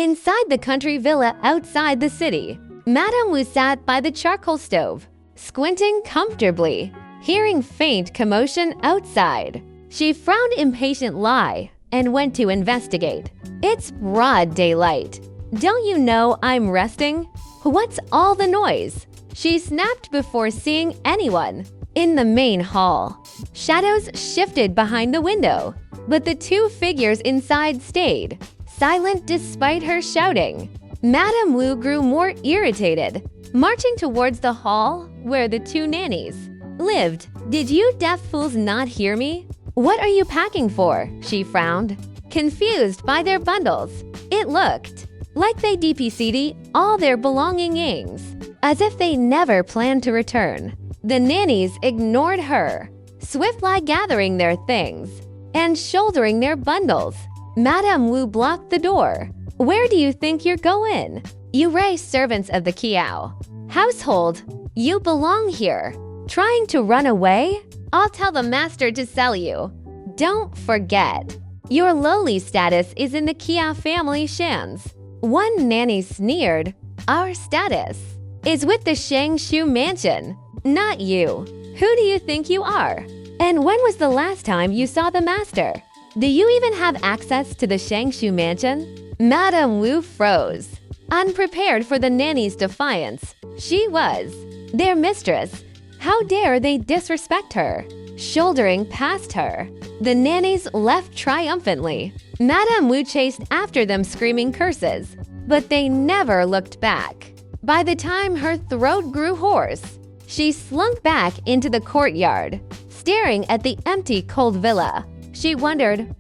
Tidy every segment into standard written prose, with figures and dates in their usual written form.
Inside the country villa outside the city, Madame Wu sat by the charcoal stove, squinting comfortably, hearing faint commotion outside. She frowned impatiently and went to investigate. It's broad daylight. Don't you know I'm resting? What's all the noise? She snapped before seeing anyone. In the main hall, shadows shifted behind the window, but the two figures inside stayed, silent despite her shouting. Madame Wu grew more irritated, marching towards the hall where the two nannies lived. Did you deaf fools not hear me? What are you packing for? She frowned, confused by their bundles. It looked like they DPC'd all their belongings, as if they never planned to return. The nannies ignored her, swiftly gathering their things and shouldering their bundles. Madame Wu blocked the door. Where do you think you're going? You raise servants of the Kiao household. You belong here. Trying to run away? I'll tell the master to sell you. Don't forget, your lowly status is in the Kia family Shans. One nanny sneered, our status is with the Shangshu mansion, not you. Who do you think you are? And when was the last time you saw the master? Do you even have access to the Shangshu mansion? Madame Wu froze, unprepared for the nanny's defiance. She was their mistress. How dare they disrespect her? Shouldering past her, the nannies left triumphantly. Madame Wu chased after them screaming curses, but they never looked back. By the time her throat grew hoarse, she slunk back into the courtyard, staring at the empty cold villa. She wondered,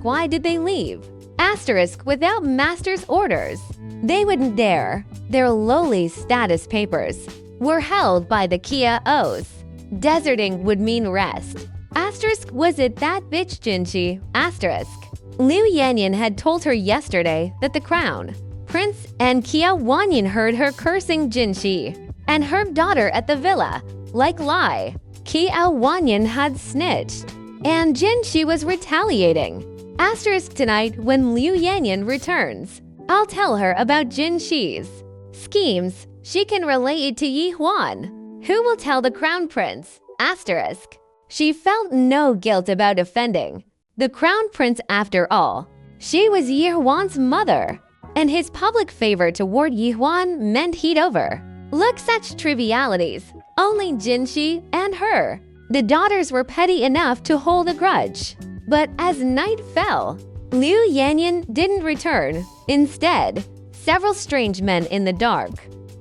why did they leave? Without master's orders. They wouldn't dare. Their lowly status papers were held by the Kia O's. Deserting would mean rest. Was it that bitch Jinshi? Liu Yanyan had told her yesterday that the crown prince and Kia Wanyan heard her cursing Jinshi and her daughter at the villa. Like lie, Kia Wanyan had snitched, and Jinshi was retaliating. Tonight when Liu Yanyan returns, I'll tell her about Jinshi's schemes. She can relate it to Yi Huan, who will tell the crown prince. She felt no guilt about offending the crown prince after all. She was Yi Huan's mother, and his public favor toward Yi Huan meant he'd over. Look, such trivialities. Only Jinshi and her. The daughters were petty enough to hold a grudge. But as night fell, Liu Yanyan didn't return. Instead, several strange men in the dark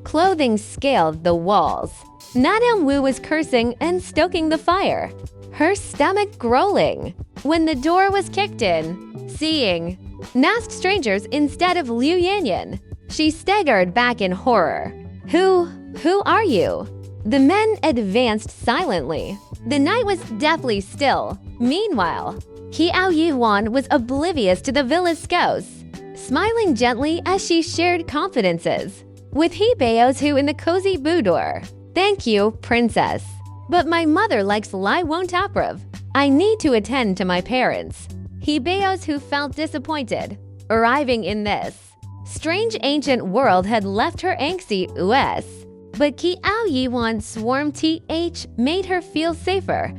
clothing scaled the walls. Madame Wu was cursing and stoking the fire, her stomach growling, when the door was kicked in. Seeing masked strangers instead of Liu Yanyan, she staggered back in horror. Who are you? The men advanced silently. The night was deathly still. Meanwhile, Kiao Yihuan was oblivious to the villa's scouts, smiling gently as she shared confidences with Hebeos who in the cozy boudoir. Thank you, princess. But my mother likes Lai won't approve. I need to attend to my parents. Hebeos who felt disappointed, arriving in this strange ancient world had left her angsty US. But Kiao Yihuan's swarm TH made her feel safer.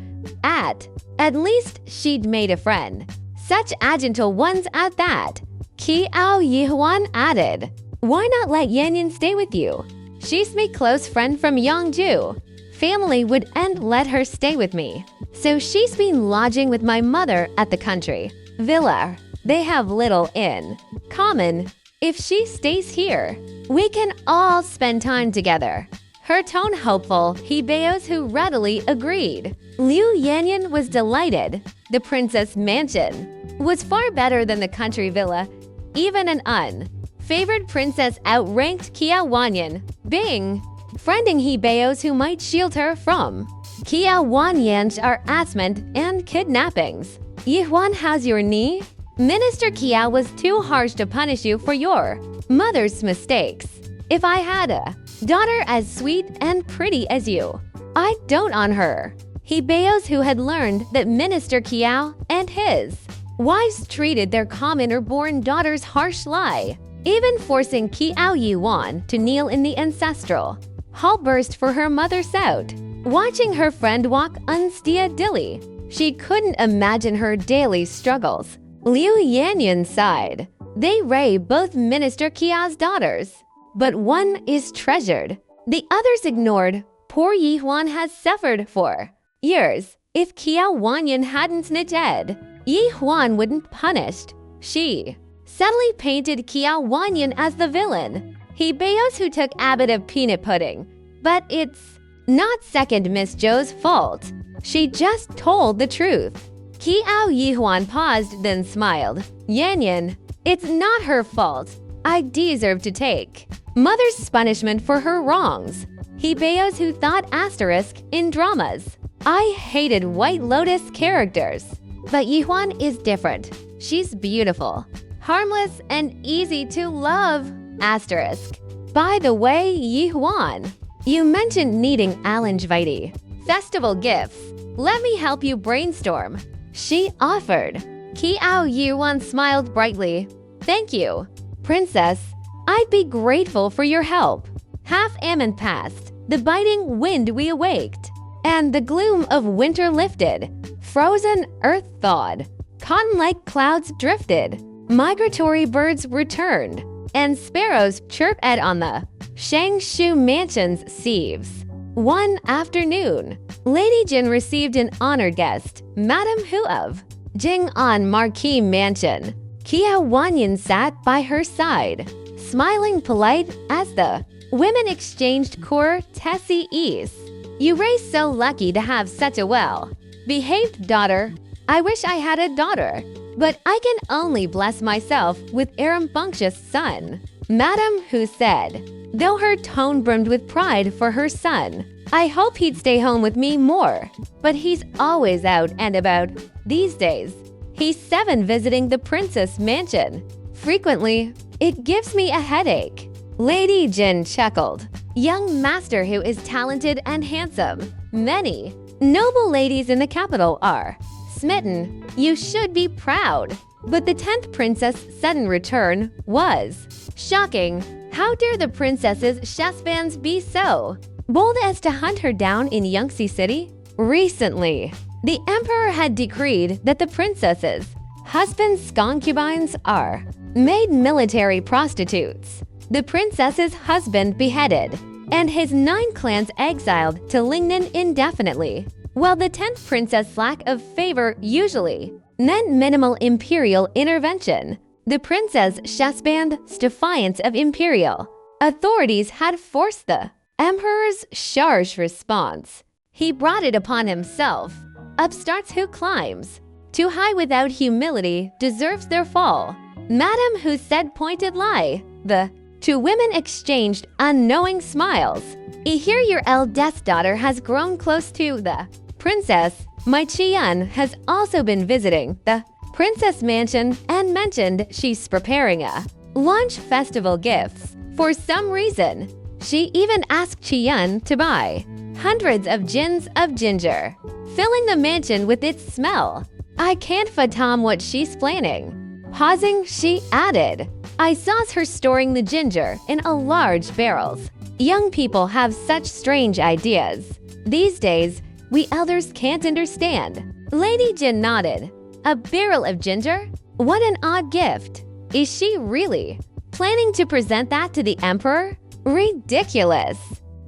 At least she'd made a friend. Such gentle ones at that. Kiao Yihuan added, why not let Yanyan stay with you? She's my close friend from Yangju. Family wouldn't let her stay with me. So she's been lodging with my mother at the country villa. They have little in common. If she stays here, we can all spend time together. Her tone hopeful, Hebeos who readily agreed. Liu Yanyan was delighted. The princess mansion was far better than the country villa. Even an unfavored princess outranked Kia Wanyan, being friending Hebeos who might shield her from Kia Wanyan's harassment and kidnappings. Yihuan has your knee? Minister Kia was too harsh to punish you for your mother's mistakes. If I had a daughter as sweet and pretty as you, I'd dote on her. Hebeos who had learned that Minister Kiao and his wives treated their commoner-born daughters harshly, even forcing Kiao Yuan to kneel in the ancestral hall burst for her mother's out. Watching her friend walk unsteadily, she couldn't imagine her daily struggles. Liu Yanyan sighed. They Ray both Minister Kia's daughters, but one is treasured. The others ignored. Poor Yi Huan has suffered for years. If Kiao Wanyan hadn't snitched, Yi Huan wouldn't punished. She subtly painted Kiao Wanyan as the villain. He Bayos who took a bit of peanut pudding. But it's not second Miss Zhou's fault. She just told the truth. Kiao Yihuan paused, then smiled. Yanyan, it's not her fault. I deserve to take mother's punishment for her wrongs. He Bayos who thought asterisk in dramas. I hated White Lotus characters. But Yihuan is different. She's beautiful, harmless, and easy to love. Asterisk. By the way, Yihuan, you mentioned needing Alangvite festival gifts. Let me help you brainstorm. She offered. Kiao Yuan smiled brightly. Thank you, Princess. I'd be grateful for your help. Half ammon passed. The biting wind we awaked, and the gloom of winter lifted. Frozen earth thawed. Cotton-like clouds drifted. Migratory birds returned, and sparrows chirped on the Shangshu Mansion's sieves. One afternoon, Lady Jin received an honored guest, Madame Hu of Jing'an Marquis Mansion. Kiao Wanyan sat by her side, smiling polite as the women exchanged courtesies. You raised so lucky to have such a well-behaved daughter. I wish I had a daughter, but I can only bless myself with a rambunctious son. Madame Hu said, though her tone brimmed with pride for her son. I hope he'd stay home with me more, but he's always out and about these days. He's 7 visiting the princess mansion. Frequently, it gives me a headache. Lady Jin chuckled. Young master who is talented and handsome. Many noble ladies in the capital are smitten. You should be proud. But the 10th princess' sudden return was shocking. How dare the princess's chefs be so bold as to hunt her down in Yangtze City? Recently, the emperor had decreed that the princess's husband's concubines are made military prostitutes, the princess's husband beheaded, and his 9 clans exiled to Lingnan indefinitely, while the 10th princess' lack of favor usually meant minimal imperial intervention. The princess Chefsband's defiance of imperial authorities had forced the emperor's harsh response. He brought it upon himself. Upstarts who climbs too high without humility deserves their fall. Madame Hu said pointed lie. The 2 women exchanged unknowing smiles. I hear your eldest daughter has grown close to the princess. My Qian has also been visiting the princess mansion and mentioned she's preparing a launch festival gifts. For some reason, she even asked Qian to buy hundreds of gins of ginger, filling the mansion with its smell. I can't fathom what she's planning. Pausing, she added, I saw her storing the ginger in a large barrels. Young people have such strange ideas. These days, we elders can't understand. Lady Jin nodded. A barrel of ginger? What an odd gift. Is she really planning to present that to the emperor? Ridiculous.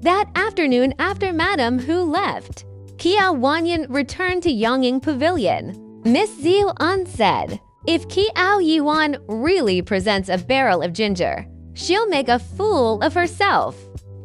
That afternoon after Madame Hu left, Kiao Wanyan returned to Yongying Pavilion. Miss Xiu An said, if Kiao Yuan really presents a barrel of ginger, she'll make a fool of herself.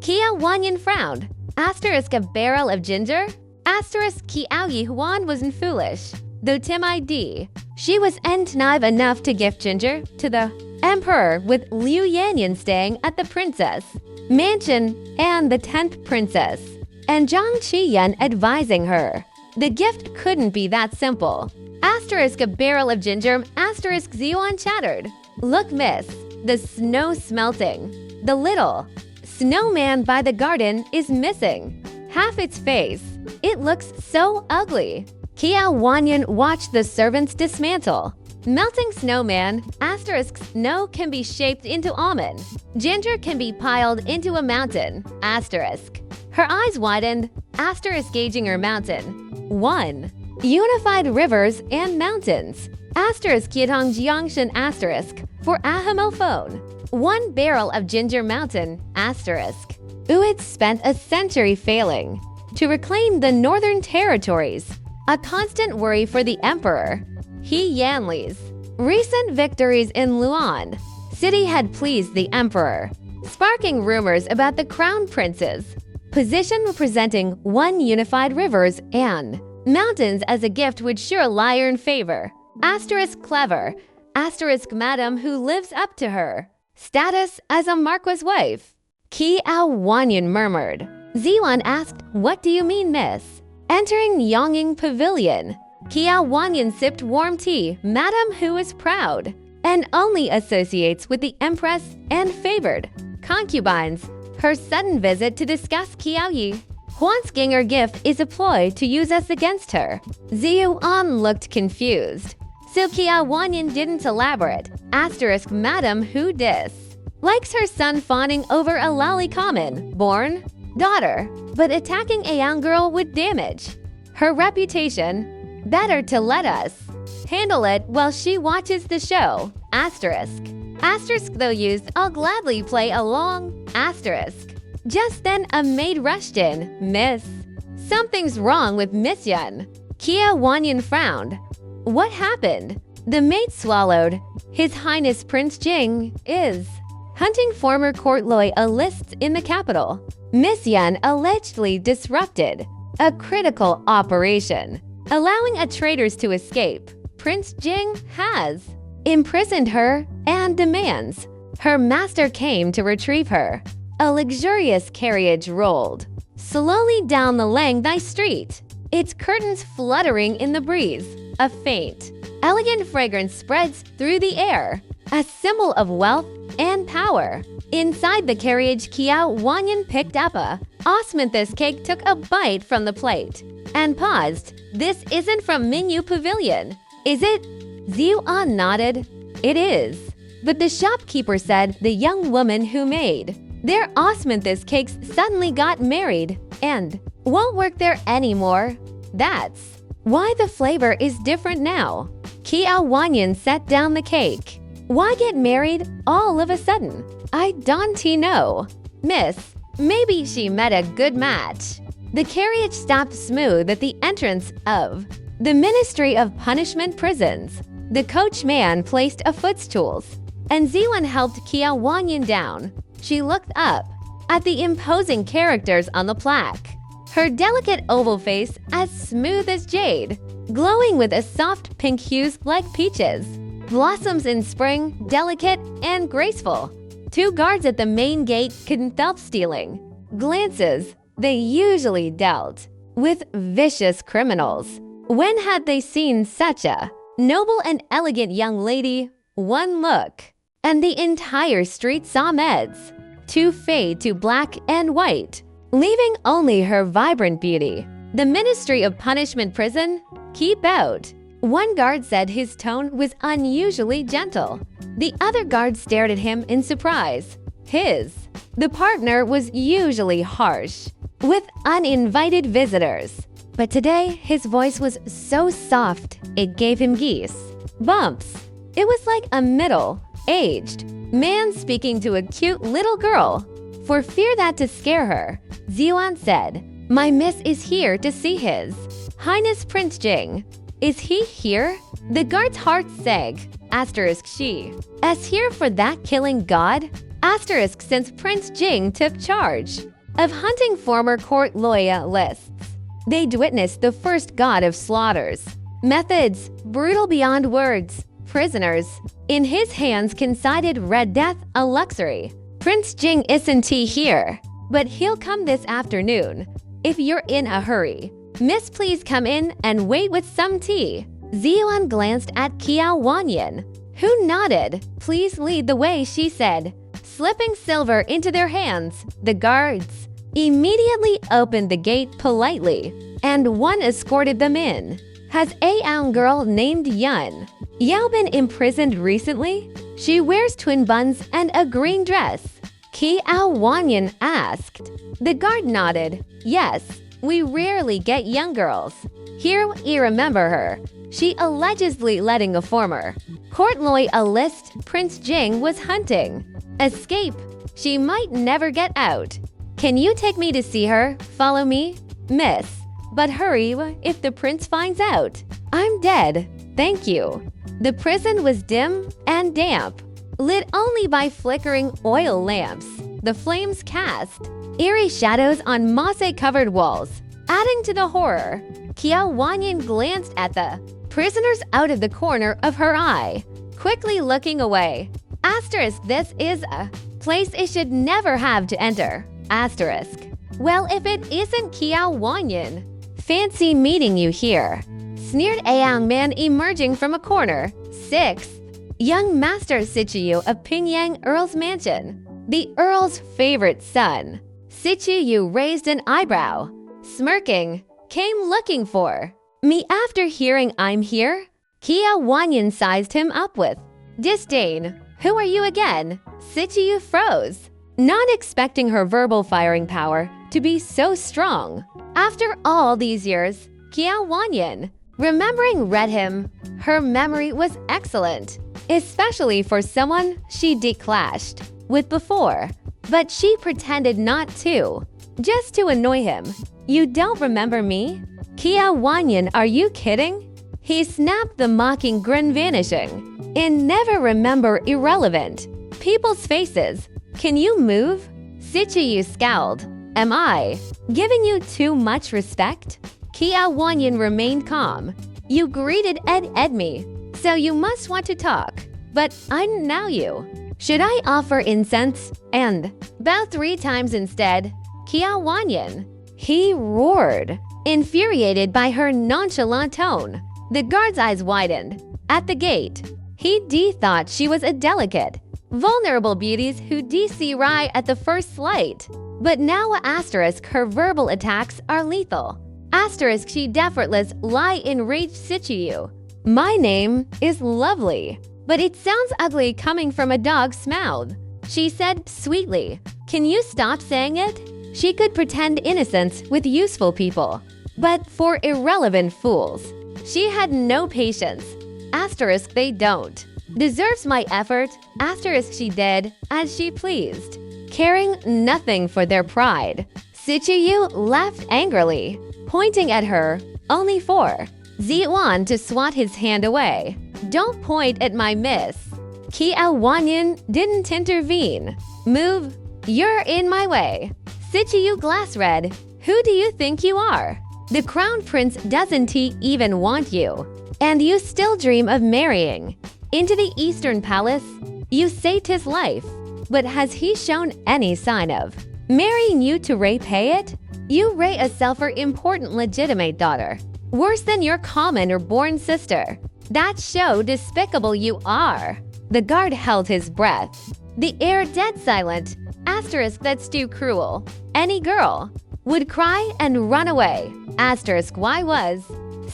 Kiao Wanyan frowned. Asterisk a barrel of ginger? Asterisk Kiao Yuan wasn't foolish. Though Tim ID, she was naive enough to gift ginger to the emperor with Liu Yanyan staying at the princess mansion and the 10th princess, and Zhang Qiyan advising her. The gift couldn't be that simple. Asterisk a barrel of ginger, asterisk Ziyuan chattered. Look, miss, the snow's smelting. The little snowman by the garden is missing half its face. It looks so ugly. Kiao Wanyan watched the servants dismantle Melting snowman, asterisk snow can be shaped into almond. Ginger can be piled into a mountain, asterisk. Her eyes widened, asterisk gauging her mountain. 1. Unified rivers and mountains, asterisk Jiangshan asterisk for a homophone. 1 barrel of Ginger Mountain, asterisk. Uid spent a century failing to reclaim the northern territories, a constant worry for the emperor. He Yanli's recent victories in Luan city had pleased the emperor, sparking rumors about the crown prince's position representing 1 unified rivers and mountains as a gift would sure lie in favor. Asterisk clever, asterisk madam who lives up to her status as a marquis wife. Qi Ao Wanyan murmured. Ziwan asked, "What do you mean, miss?" Entering Yonging Pavilion, Qi Ao Wanyan sipped warm tea, madam who is proud and only associates with the empress and favored concubines. Her sudden visit to discuss Qiao Yi. Huan's ginger gift is a ploy to use us against her. Ziyu An looked confused. So Qi Wanyan didn't elaborate. Asterisk madam who dis. Likes her son fawning over a lolly common, born daughter, but attacking a young girl would damage her reputation. Better to let us handle it while she watches the show. Asterisk. Asterisk though used, I'll gladly play along. Asterisk. Just then a maid rushed in. Miss. Something's wrong with Miss Yun. Qi Wanyan frowned. What happened? The maid swallowed. His Highness Prince Jing is hunting former court loyalists in the capital. Miss Yun allegedly disrupted a critical operation, allowing a traitors to escape. Prince Jing has imprisoned her and demands her master came to retrieve her. A luxurious carriage rolled slowly down the Langnai street, its curtains fluttering in the breeze. A faint, elegant fragrance spreads through the air, a symbol of wealth and power. Inside the carriage, Qi Wanyan picked up a osmanthus cake, took a bite from the plate, and paused. This isn't from Mingyu Pavilion, is it? Ziyu An nodded. It is. But the shopkeeper said the young woman who made their osmanthus cakes suddenly got married and won't work there anymore. That's why the flavor is different now. Qi Wanyan set down the cake. Why get married all of a sudden? I don't know. Miss, maybe she met a good match. The carriage stopped smooth at the entrance of the Ministry of Punishment Prisons. The coachman placed a footstool, and Ziwan helped Qi Wanyan down. She looked up at the imposing characters on the plaque. Her delicate oval face as smooth as jade, glowing with a soft pink hues like peaches. Blossoms in spring, delicate and graceful. 2 guards at the main gate couldn't help stealing glances they usually dealt with vicious criminals. When had they seen such a noble and elegant young lady? 1 look, and the entire street saw meds to fade to black and white, leaving only her vibrant beauty. The Ministry of Punishment Prison, keep out. 1 guard said his tone was unusually gentle. The other guard stared at him in surprise. The partner was usually harsh with uninvited visitors, but today his voice was so soft it gave him geese bumps. It was like a middle-aged man speaking to a cute little girl. For fear that to scare her, Ziwan said, "My miss is here to see His Highness Prince Jing." Is he here? The guard's heart sank. Asterisk she. As here for that killing god? Asterisk since Prince Jing took charge of hunting former court loyalists. They'd witnessed the first god of slaughters. Methods brutal beyond words. Prisoners in his hands considered red death a luxury. Prince Jing isn't here, but he'll come this afternoon. If you're in a hurry, miss, please come in and wait with some tea. Ziyuan glanced at Qi Wanyan, who nodded. Please lead the way, she said, slipping silver into their hands. The guards immediately opened the gate politely, and one escorted them in. has a young girl named Yun. Yao been imprisoned recently? She wears twin buns and a green dress. Kiao Wanyan asked. The guard nodded. Yes, we rarely get young girls. Here you remember her. She allegedly letting a former courtloy list Prince Jing was hunting. Escape. She might never get out. Can you take me to see her? Follow me? Miss. But hurry if the prince finds out. I'm dead. Thank you. The prison was dim and damp, lit only by flickering oil lamps. The flames cast eerie shadows on moss-covered walls, adding to the horror. Kiao Wanyan glanced at the prisoners out of the corner of her eye, quickly looking away. Asterisk, this is a place it should never have to enter. Asterisk. Well, if it isn't Kiao Wanyan. Fancy meeting you here. Sneered a young man emerging from a corner. 6th. Young Master Sichiyu of Pingyang Earl's mansion. The Earl's favorite son. Sichiyu raised an eyebrow. Smirking. Came looking for me after hearing I'm here? Kiao Wanyan sized him up with disdain. Who are you again? Sichiyu froze, not expecting her verbal firing power to be so strong. After all these years, Kiao Wanyan, remembering read him. Her memory was excellent, especially for someone she declashed with before. But she pretended not to, just to annoy him. You don't remember me? Kiao Wanyan, are you kidding? He snapped, the mocking grin vanishing. And never remember irrelevant people's faces. Can you move? Sichiyu scowled. Am I giving you too much respect? Kiao Wanyan remained calm. You greeted Ed me, so you must want to talk. But I'm now you. Should I offer incense? And bow 3 times instead. Kiao Wanyan. He roared, infuriated by her nonchalant tone. The guard's eyes widened. At the gate, he thought she was a delicate, vulnerable beauties who see right at the first slight. But now asterisk, her verbal attacks are lethal. Asterisk, she effortless lie enraged Sichiyu. My name is Lovely, but it sounds ugly coming from a dog's mouth. She said sweetly. Can you stop saying it? She could pretend innocence with useful people, but for irrelevant fools, she had no patience. Asterisk, they don't. Deserves my effort. Asterisk, she did as she pleased, caring nothing for their pride. Sichiyu laughed angrily, pointing at her, only for Ziwan to swat his hand away. Don't point at my miss. Kiao Wanyan didn't intervene. Move, you're in my way. Sichiyu glass red. Who do you think you are? The crown prince doesn't even want you. And you still dream of marrying into the Eastern Palace? You say 'tis life, but has he shown any sign of marrying you to repay it? You ray a self-important legitimate daughter, worse than your common or born sister. That's show despicable you are. The guard held his breath. The air dead silent. Asterisk, that's too cruel. Any girl would cry and run away. Asterisk, why was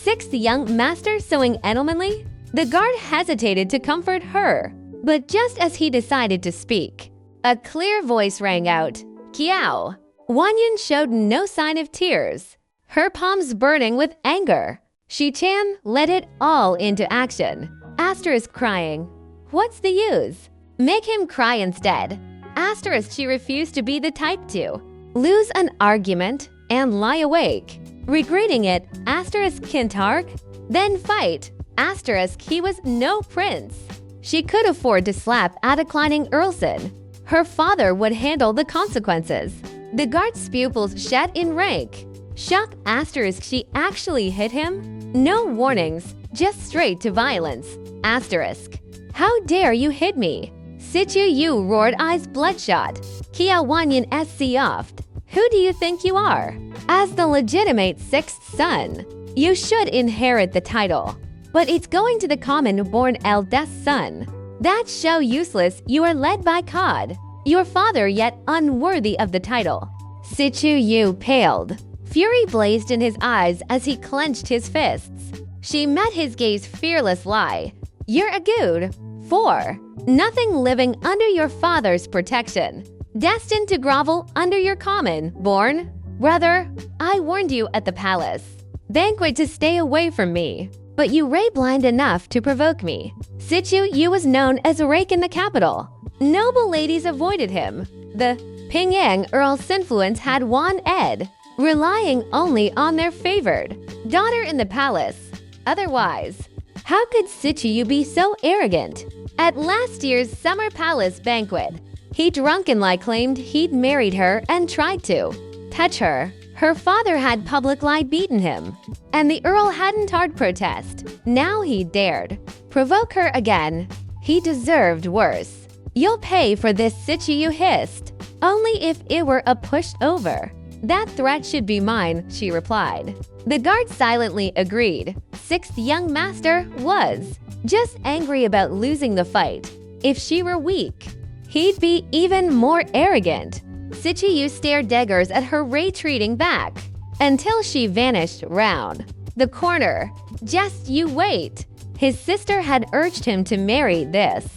6th young master so gentlemanly? The guard hesitated to comfort her, but just as he decided to speak, a clear voice rang out. Kiao. Wanyan showed no sign of tears, her palms burning with anger. Shi-chan let it all into action. Asterisk crying. What's the use? Make him cry instead. Asterisk, she refused to be the type to lose an argument and lie awake, regretting it. Asterisk Kintark. Then fight. Asterisk, he was no prince. She could afford to slap a declining Earlson. Her father would handle the consequences. The guard's pupils shed in rank. Shock. Asterisk, she actually hit him? No warnings, just straight to violence. Asterisk. How dare you hit me? Sichiyu roared, eyes bloodshot. Kiao Wanyan SC oft. Who do you think you are? As the legitimate 6th son, you should inherit the title. But it's going to the common-born eldest son. That's so useless. You are led by Cod, your father, yet unworthy of the title. Sichiyu paled. Fury blazed in his eyes as he clenched his fists. She met his gaze fearless lie. You're a good 4. Nothing living under your father's protection. Destined to grovel under your common, born. Brother, I warned you at the palace. Banquet to stay away from me. But you ray blind enough to provoke me. Situ Yu was known as a rake in the capital. Noble ladies avoided him. The Pingyang Earl's influence had won Ed, relying only on their favored daughter in the palace. Otherwise, how could Situ Yu be so arrogant? At last year's summer palace banquet, he drunkenly claimed he'd married her and tried to touch her. Her father had publicly beaten him, and the Earl hadn't hard protest. Now he dared provoke her again. He deserved worse. You'll pay for this, Situ Yu hissed. Only if it were a pushed over. That threat should be mine, she replied. The guard silently agreed. Sixth young master was just angry about losing the fight. If she were weak, he'd be even more arrogant. Situ Yu stared daggers at her retreating back until she vanished round the corner. Just you wait. His sister had urged him to marry this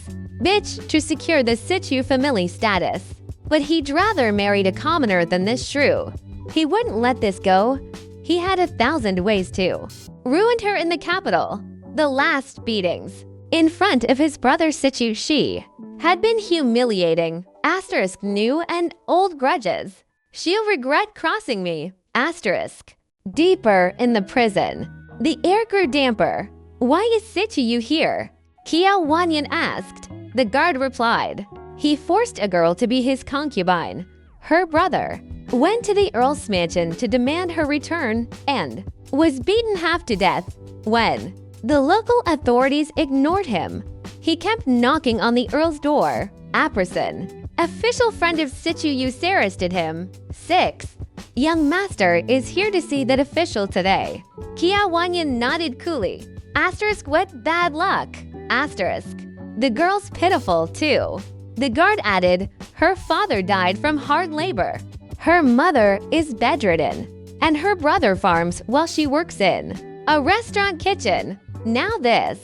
bitch to secure the Situ family status. But he'd rather married a commoner than this shrew. He wouldn't let this go. He had 1,000 ways to. Ruined her in the capital. The last beatings in front of his brother Situ Shi had been humiliating. Asterisk new and old grudges. She'll regret crossing me. Asterisk. Deeper in the prison. The air grew damper. Why is Situ Yu here? Kiao Wanyan asked. The guard replied. He forced a girl to be his concubine. Her brother went to the Earl's mansion to demand her return and was beaten half to death when the local authorities ignored him. He kept knocking on the Earl's door. Apperson, official friend of Situ Yu, arrested him. 6. Young master is here to see that official today. Kia Wanyan nodded coolly. Asterisk what bad luck. Asterisk. The girl's pitiful too. The guard added, her father died from hard labor. Her mother is bedridden, and her brother farms while she works in a restaurant kitchen. Now this.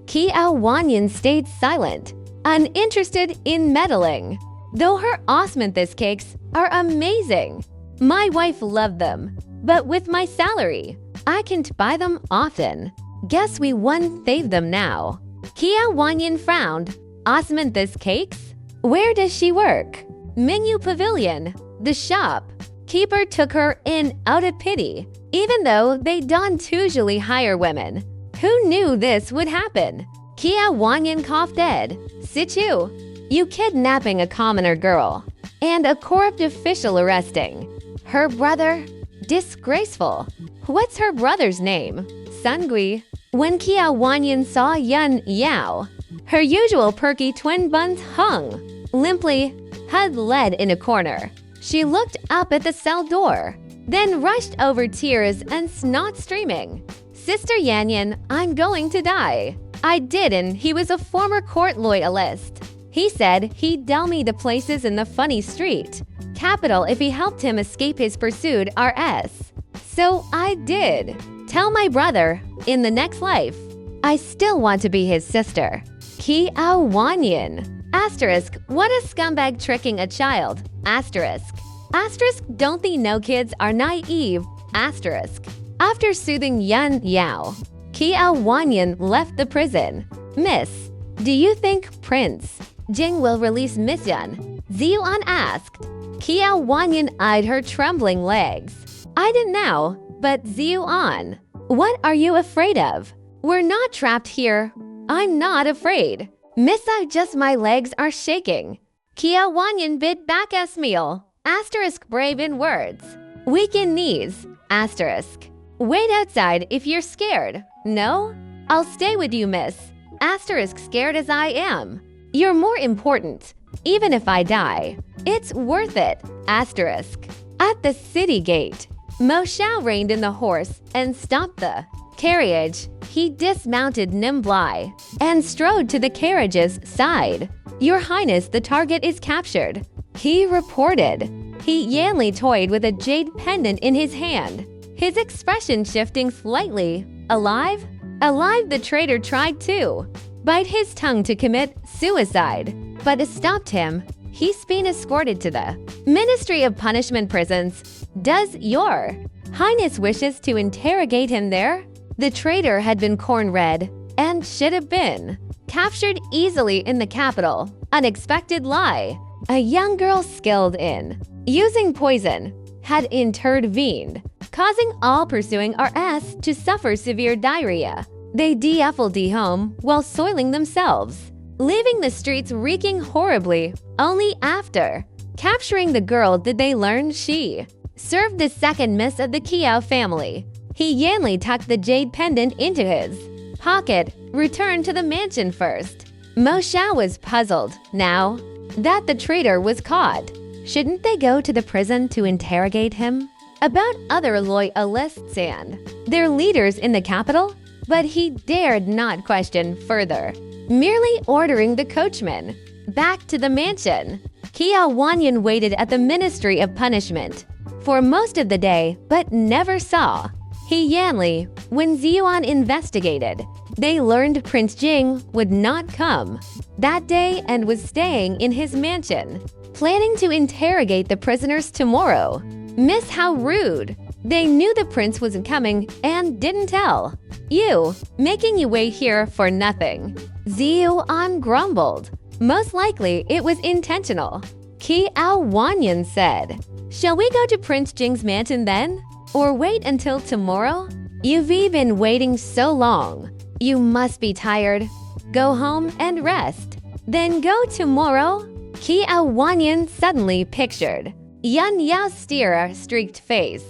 Kiao Wanyan stayed silent, uninterested in meddling. Though her osmanthus cakes are amazing. My wife loved them, but with my salary, I can't buy them often. Guess we won't save them now. Kiao Wanyan frowned. Osmanthus cakes? Where does she work? Menu Pavilion. The shop. Keeper took her in out of pity, even though they don't usually hire women. Who knew this would happen? Kia Wanyan coughed dead. Situ, you kidnapping a commoner girl, and a corrupt official arresting. Her brother? Disgraceful. What's her brother's name? Sungui. When Kia Wanyan saw Yun Yao, her usual perky twin buns hung limply, head led in a corner. She looked up at the cell door, then rushed over tears and snot streaming. Sister Yanyan, I'm going to die. I didn't. He was a former court loyalist. He said he'd tell me the places in the funny street capital if he helped him escape his pursued RS. So I did. Tell my brother, in the next life, I still want to be his sister. Ki Ao Wanyan. Asterisk, what a scumbag tricking a child. Asterisk. Asterisk, don't they know kids are naive? Asterisk. After soothing Yun Yao, Ki Ao Wanyan left the prison. Miss, do you think Prince Jing will release Miss Yun? Ziyuan asked. Ki Ao Wanyan eyed her trembling legs. I didn't know, but Ziyuan, what are you afraid of? We're not trapped here. I'm not afraid. Miss, just my legs are shaking. Kia Wanyan bid back as meal. Asterisk brave in words. Weak in knees. Asterisk. Wait outside if you're scared. No? I'll stay with you, miss. Asterisk scared as I am. You're more important. Even if I die, it's worth it. Asterisk. At the city gate, Mo Xiao reined in the horse and stopped the carriage. He dismounted nimbly and strode to the carriage's side. Your Highness, the target is captured. He reported. He yanly toyed with a jade pendant in his hand, his expression shifting slightly. Alive? Alive, the traitor tried to bite his tongue to commit suicide, but it stopped him. He's been escorted to the Ministry of Punishment prisons. Does your Highness wishes to interrogate him there? The traitor had been corn-red and should have been captured easily in the capital. Unexpected lie. A young girl skilled in using poison had intervened, causing all pursuing RS to suffer severe diarrhea. They DFL'd home while soiling themselves, leaving the streets reeking horribly. Only after capturing the girl did they learn she served the second miss of the Kiao family. He Yanli tucked the jade pendant into his pocket, returned to the mansion first. Mo Xiao was puzzled now that the traitor was caught. Shouldn't they go to the prison to interrogate him about other loyalists and their leaders in the capital? But he dared not question further, merely ordering the coachman back to the mansion. Kiao Wanyan waited at the Ministry of Punishment for most of the day, but never saw He Yanli. When Ziyuan investigated, they learned Prince Jing would not come that day and was staying in his mansion, planning to interrogate the prisoners tomorrow. Miss, how rude. They knew the prince wasn't coming and didn't tell. You, making you wait here for nothing. Ziyuan grumbled. Most likely it was intentional. Kiao Wanyan said, shall we go to Prince Jing's mansion then? Or wait until tomorrow? You've been waiting so long. You must be tired. Go home and rest. Then go tomorrow? Kiao Wanyan suddenly pictured Yan Yao's streaked face,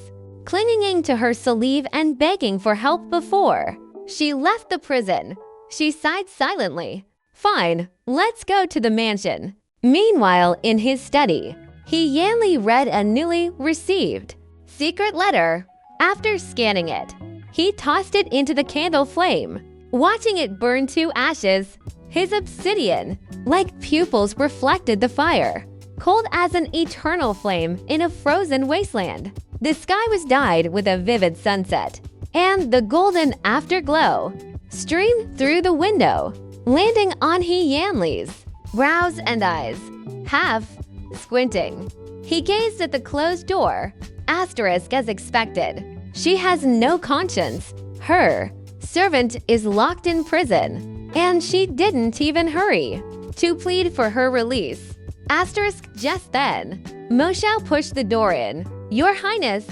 clinging to her sleeve and begging for help before she left the prison. She sighed silently. Fine, let's go to the mansion. Meanwhile, in his study, He Yanli read a newly received secret letter. After scanning it, he tossed it into the candle flame, watching it burn to ashes. His obsidian-like pupils reflected the fire, cold as an eternal flame in a frozen wasteland. The sky was dyed with a vivid sunset, and the golden afterglow streamed through the window, landing on He Yanli's brows and eyes. Half squinting, he gazed at the closed door. Asterisk as expected. She has no conscience. Her servant is locked in prison, and she didn't even hurry to plead for her release. Asterisk just then, Mo Xiao pushed the door in. Your Highness,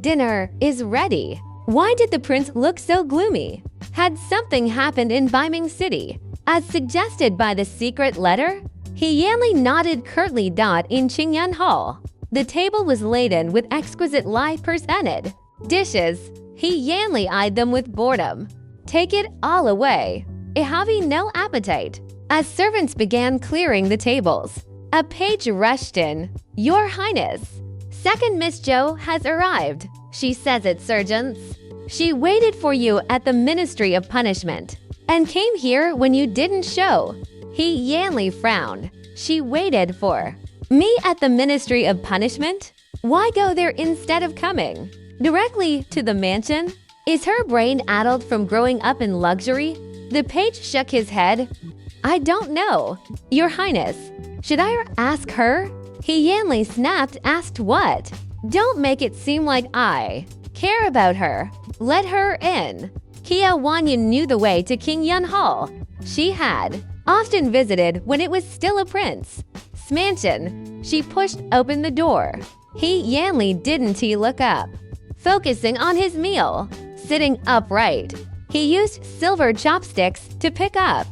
dinner is ready. Why did the prince look so gloomy? Had something happened in Baiming City, as suggested by the secret letter? He Yanli nodded curtly. In Qingyan Hall, the table was laden with exquisite presented dishes. He Yanli eyed them with boredom. Take it all away. I have no appetite. As servants began clearing the tables, a page rushed in. Your Highness, second Miss Zhou has arrived. She says it's urgent. She waited for you at the Ministry of Punishment and came here when you didn't show. He Yanli frowned. She waited for me at the Ministry of Punishment? Why go there instead of coming directly to the mansion? Is her brain addled from growing up in luxury? The page shook his head. I don't know. Your Highness, should I ask her? He Yanli snapped. Asked what? Don't make it seem like I care about her. Let her in. Kiao Wanyan knew the way to Qingyan Hall. She had often visited when it was still a prince's mansion. She pushed open the door. He Yanli didn't look up, focusing on his meal. Sitting upright, he used silver chopsticks to pick up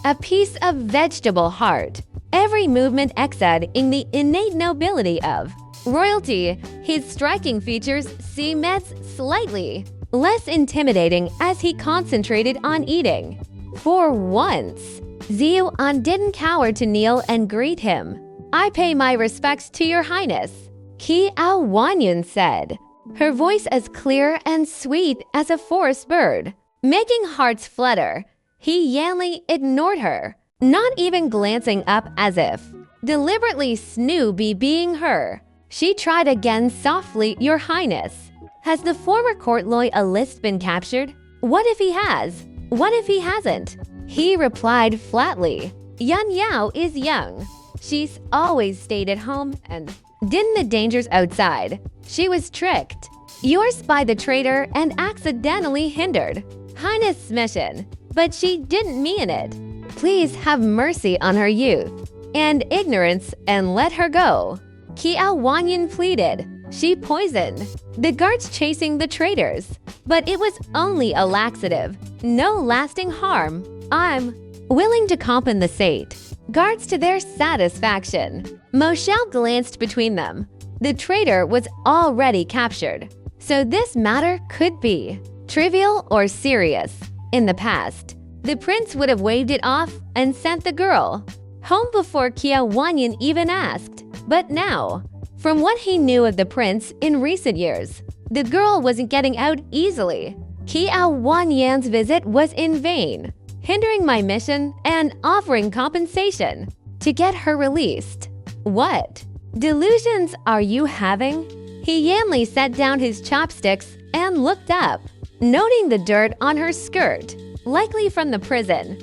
a piece of vegetable heart. Every movement exuding the innate nobility of royalty. His striking features seemed slightly less intimidating as he concentrated on eating. For once, Ziyuan didn't cower to kneel and greet him. I pay my respects to your Highness, Kiao Wanyan said, her voice as clear and sweet as a forest bird, making hearts flutter. He Yanli ignored her, not even glancing up as if deliberately Snooby being her. She tried again softly. Your Highness, has the former court loyalist been captured? What if he has? What if he hasn't? He replied flatly, Yan Yao is young. She's always stayed at home and didn't the dangers outside. She was tricked. Yours by the traitor and accidentally hindered Highness' mission, but she didn't mean it. Please have mercy on her youth and ignorance and let her go. Kia Wanyan pleaded. She poisoned the guards chasing the traitors, but it was only a laxative, no lasting harm. I'm willing to compensate guards to their satisfaction. Mo Xiao glanced between them. The traitor was already captured, so this matter could be trivial or serious. In the past, the prince would have waved it off and sent the girl home before Kia Wanyan even asked. But now, from what he knew of the prince in recent years, the girl wasn't getting out easily. Kia Wanyan's visit was in vain, hindering my mission and offering compensation to get her released. What delusions are you having? He Yanli set down his chopsticks and looked up, noting the dirt on her skirt, likely from the prison.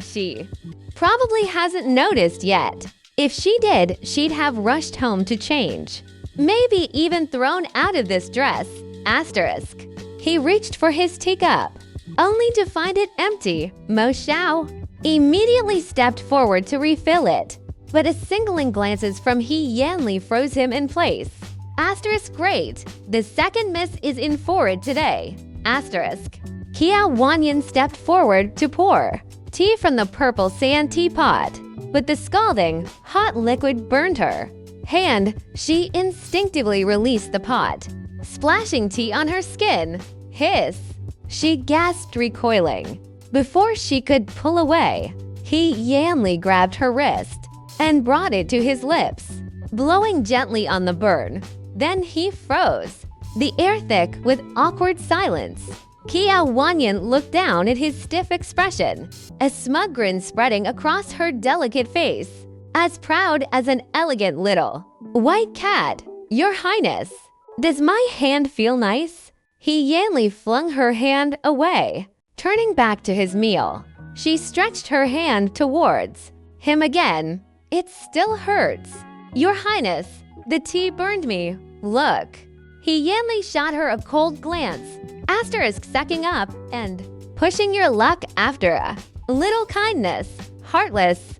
She probably hasn't noticed yet. If she did, she'd have rushed home to change. Maybe even thrown out of this dress. He reached for his teacup, only to find it empty. Mo Xiao immediately stepped forward to refill it, but a singling glances from He Yanli froze him in place. Great. The second miss is in for it today. Kia Wanyan stepped forward to pour tea from the purple sand teapot, but the scalding, hot liquid burned her hand. She instinctively released the pot, splashing tea on her skin. Hiss! She gasped, recoiling. Before she could pull away, He Yanli grabbed her wrist and brought it to his lips, blowing gently on the burn. Then he froze, the air thick with awkward silence. Kia Wanyan looked down at his stiff expression, a smug grin spreading across her delicate face, as proud as an elegant little white cat. Your Highness, does my hand feel nice? He Yanli flung her hand away, turning back to his meal. She stretched her hand towards him again. It still hurts. Your Highness, the tea burned me. Look. He Yanli shot her a cold glance, sucking up and pushing your luck after a little kindness. Heartless.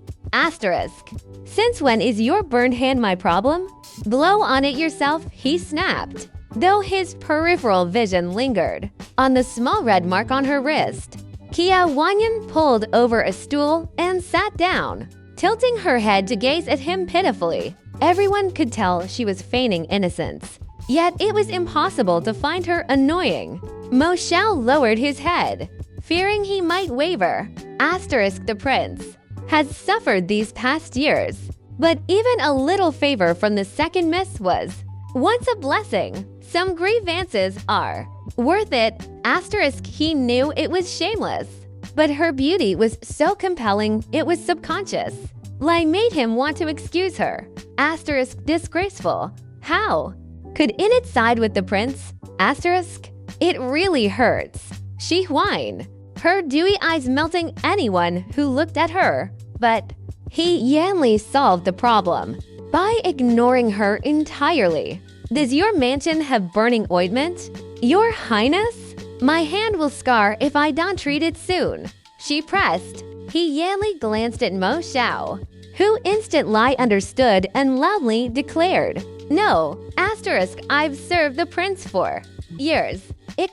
Since when is your burned hand my problem? Blow on it yourself, he snapped, though his peripheral vision lingered on the small red mark on her wrist. Kia Wanyan pulled over a stool and sat down, tilting her head to gaze at him pitifully. Everyone could tell she was feigning innocence, yet it was impossible to find her annoying. Mo Xiao lowered his head, fearing he might waver. The prince had suffered these past years, but even a little favor from the second miss was once a blessing. Some grievances are worth it. He knew it was shameless, but her beauty was so compelling it was subconscious. Lai made him want to excuse her. Disgraceful. How could it side with the prince? It really hurts. She whined, her dewy eyes melting anyone who looked at her. But He Yanli solved the problem by ignoring her entirely. Does your mansion have burning ointment? Your Highness? My hand will scar if I don't treat it soon. She pressed. He Yanli glanced at Mo Xiao, who instantly understood and loudly declared, No, I've served the prince for years.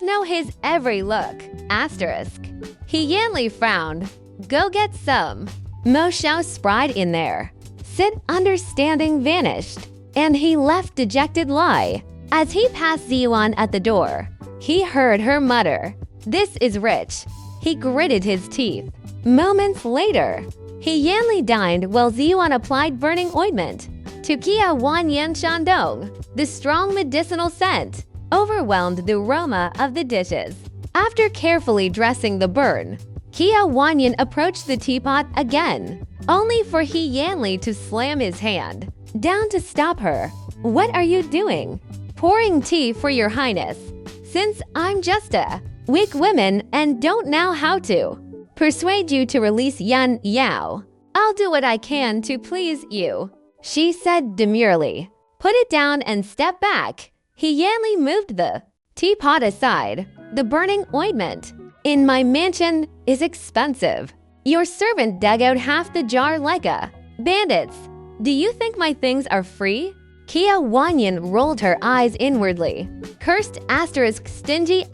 Know his every look. He Yanli frowned. Go get some. Mo Xiao spied in there. Sit understanding vanished, and he left dejected Lai. As he passed Ziyuan at the door, he heard her mutter, This is rich. He gritted his teeth. Moments later, He Yanli dined while Ziyuan applied burning ointment to Kia Wanyan Shandong. The strong medicinal scent overwhelmed the aroma of the dishes. After carefully dressing the burn, Kia Wanyan approached the teapot again, only for He Yanli to slam his hand down to stop her. What are you doing? Pouring tea for your Highness. Since I'm just a weak women and don't know how to persuade you to release Yan Yao. I'll do what I can to please you, she said demurely. Put it down and step back. He Yanli moved the teapot aside. The burning ointment in my mansion is expensive. Your servant dug out half the jar like a bandits. Do you think my things are free? Kia Wanyan rolled her eyes inwardly, cursed stingy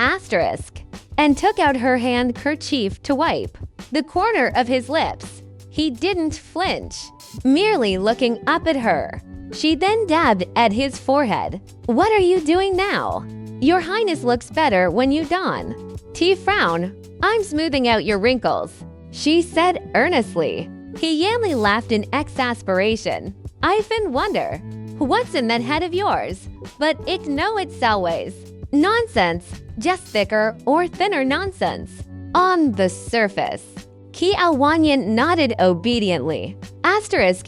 and took out her handkerchief to wipe the corner of his lips. He didn't flinch, merely looking up at her. She then dabbed at his forehead. What are you doing now? Your Highness looks better when you don. T frown. I'm smoothing out your wrinkles, she said earnestly. He Yanli laughed in exasperation. I've wonder, what's in that head of yours? But it know it's always nonsense, just thicker or thinner nonsense. On the surface. Ki Wanyan nodded obediently.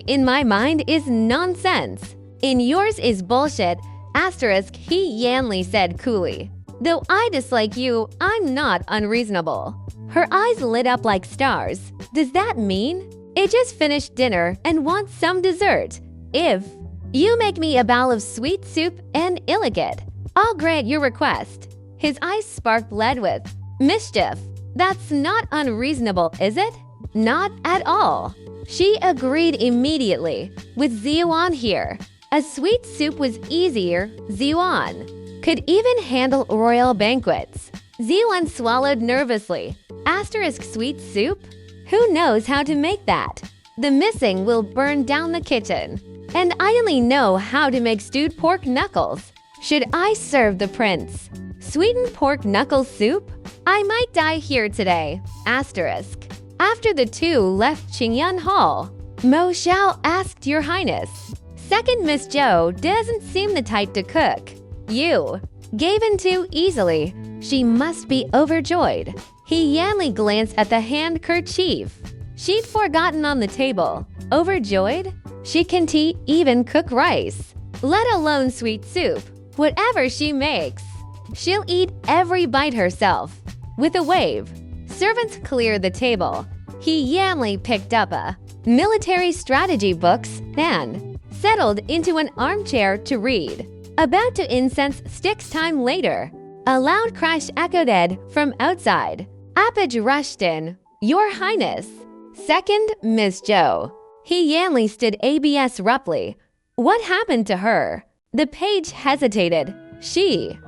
In my mind is nonsense. In yours is bullshit. He Yanli said coolly. Though I dislike you, I'm not unreasonable. Her eyes lit up like stars. Does that mean? I just finished dinner and want some dessert. If you make me a bowl of sweet soup and illigate, I'll grant your request. His eyes sparked lead with mischief. That's not unreasonable, is it? Not at all. She agreed immediately. With Ziyuan here, a sweet soup was easier. Ziyuan could even handle royal banquets. Ziyuan swallowed nervously. Sweet soup? Who knows how to make that? The missing will burn down the kitchen. And I only know how to make stewed pork knuckles. Should I serve the prince sweetened pork knuckle soup? I might die here today. After the two left Qingyun Hall, Mo Xiao asked Your Highness. Second Miss Zhou doesn't seem the type to cook. You gave in too easily. She must be overjoyed. He Yanli glanced at the handkerchief she'd forgotten on the table. Overjoyed? She can't even cook rice, let alone sweet soup. Whatever she makes, she'll eat every bite herself. With a wave, servants cleared the table. He Yanli picked up a military strategy books and settled into an armchair to read. About to incense sticks time later, a loud crash echoed from outside. Apage rushed in. Your Highness. Second Miss Zhou. He Yanli stood ABS roughly. What happened to her? The page hesitated. She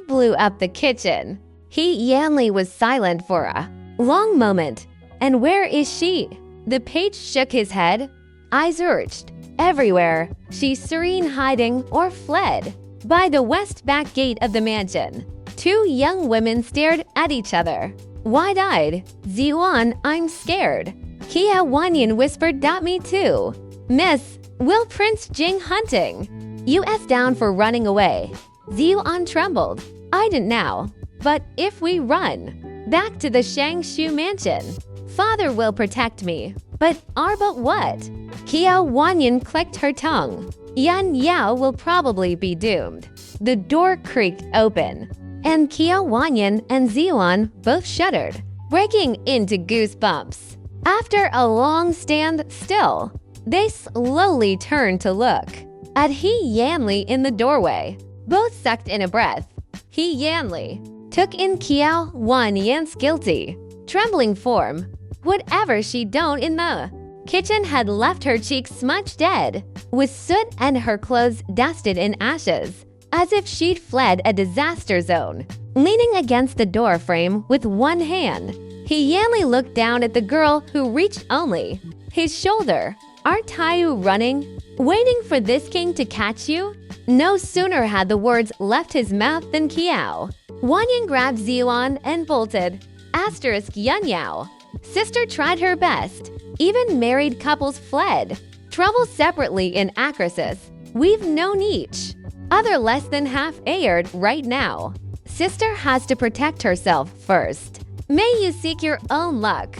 blew up the kitchen. He Yanli was silent for a long moment. And where is she? The page shook his head. Eyes urged. Everywhere. She's serene hiding or fled. By the west back gate of the mansion, two young women stared at each other. Wide-eyed. Ziyuan, I'm scared. Kia Wanyan whispered, me too. Miss, will Prince Jing hunting? US down for running away. Ziyuan trembled. I didn't now. But if we run back to the Shangshu mansion, father will protect me. But what? Kia Wanyan clicked her tongue. Yan Yao will probably be doomed. The door creaked open, and Kia Wanyan and Ziyuan both shuddered, breaking into goosebumps. After a long stand still, they slowly turned to look at He Yanli in the doorway. Both sucked in a breath. He Yanli took in Kia Wanyan's guilty, trembling form. Whatever she done in the kitchen had left her cheeks smudged dead, with soot and her clothes dusted in ashes, as if she'd fled a disaster zone. Leaning against the door frame with one hand, He Yanli looked down at the girl who reached only his shoulder. Aren't you running? Waiting for this king to catch you? No sooner had the words left his mouth than Kiao Wanyan grabbed Ziyuan and bolted. Yan Yao. Sister tried her best. Even married couples fled. Trouble separately in Akrasis. We've known each other less than half-aired right now. Sister has to protect herself first. May you seek your own luck.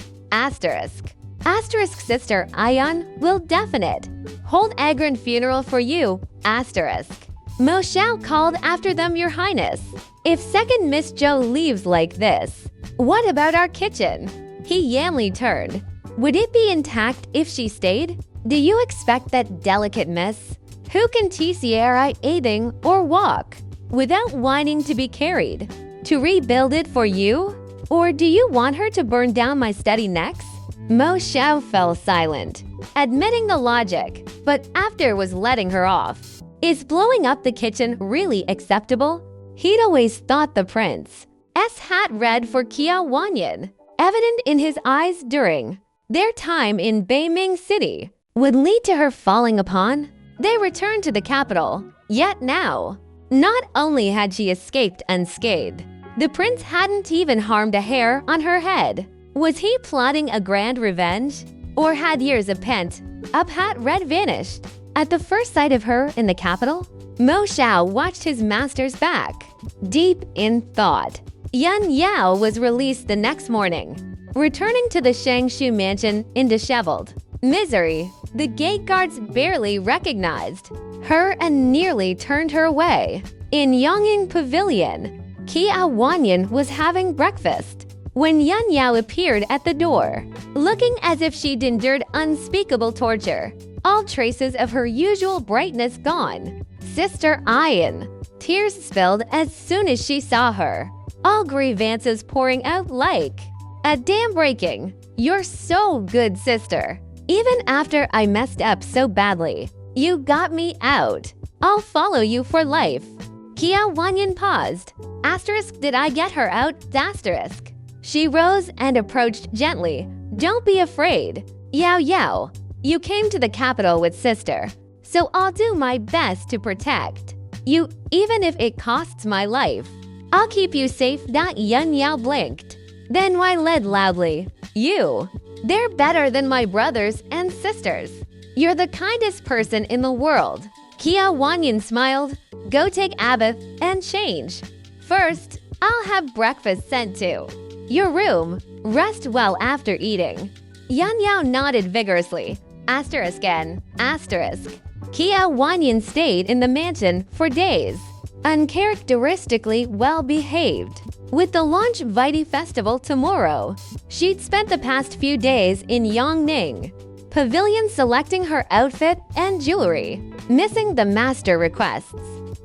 Sister Ayan will definite. Hold Agran funeral for you. Mo Xiao called after them, Your Highness. If second Miss Zhou leaves like this, what about our kitchen? He yamly turned. Would it be intact if she stayed? Do you expect that delicate miss, who can TCRI aiding or walk, without whining to be carried, to rebuild it for you? Or do you want her to burn down my study next? Mo Xiao fell silent, admitting the logic, but after was letting her off. Is blowing up the kitchen really acceptable? He'd always thought the prince's hat read for Kia Wanyan, evident in his eyes during their time in Beiming City, would lead to her falling upon. They returned to the capital, yet now, not only had she escaped unscathed, the prince hadn't even harmed a hair on her head. Was he plotting a grand revenge? Or had years of pent-up hat red vanished? At the first sight of her in the capital, Mo Xiao watched his master's back, deep in thought. Yan Yao was released the next morning, returning to the Shangshu mansion in disheveled misery. The gate guards barely recognized her and nearly turned her away. In Yongying Pavilion, Kia Wanyan was having breakfast when Yan Yao appeared at the door, looking as if she'd endured unspeakable torture, all traces of her usual brightness gone. Sister Ayan, tears spilled as soon as she saw her, all grievances pouring out like a dam breaking. You're so good, sister. Even after I messed up so badly, you got me out. I'll follow you for life. Kia Wanyan paused. Asterisk, did I get her out? Asterisk. She rose and approached gently. Don't be afraid. Yao Yao, you came to the capital with sister, so I'll do my best to protect you, even if it costs my life. I'll keep you safe. Yan Yao blinked. Then Wai led loudly. They're better than my brothers and sisters. You're the kindest person in the world. Kia Wanyan smiled. Go take a bath and change. First, I'll have breakfast sent to your room. Rest well after eating. Yan Yao nodded vigorously. Asterisk again. Asterisk. Kia Wanyan stayed in the mansion for days, uncharacteristically well behaved. With the launch Viti Festival tomorrow, she'd spent the past few days in Yongning Pavilion selecting her outfit and jewelry, missing the master requests.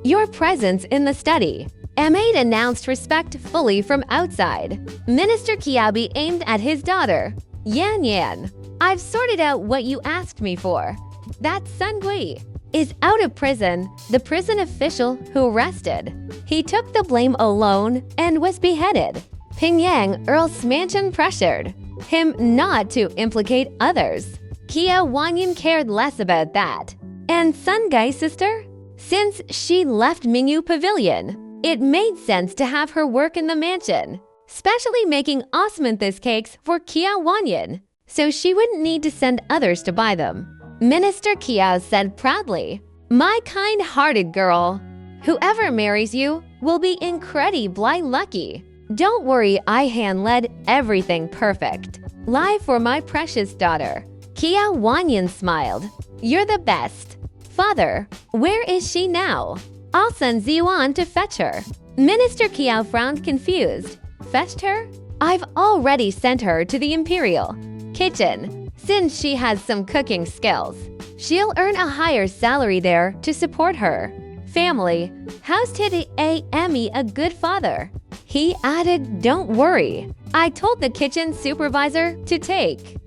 Your presence in the study. Maid announced respectfully from outside. Minister Kiabi aimed at his daughter. Yan Yan, I've sorted out what you asked me for. That Sun Gui is out of prison, the prison official who arrested. He took the blame alone and was beheaded. Pingyang Earl's mansion pressured him not to implicate others. Kia Wanyan cared less about that. And Sun Gai's sister? Since she left Mingyu Pavilion, it made sense to have her work in the mansion, specially making osmanthus cakes for Kia Wanyan, so she wouldn't need to send others to buy them. Minister Kia said proudly, My kind-hearted girl, whoever marries you will be incredibly lucky. Don't worry, I hand-led everything perfect. Lie for my precious daughter. Kia Wanyan smiled. You're the best. Father, where is she now? I'll send Ziwan to fetch her. Minister Kiao frowned confused. Fetched her? I've already sent her to the Imperial kitchen. Since she has some cooking skills, she'll earn a higher salary there to support her family. How's Titi Amy a good father? He added, Don't worry. I told the kitchen supervisor to take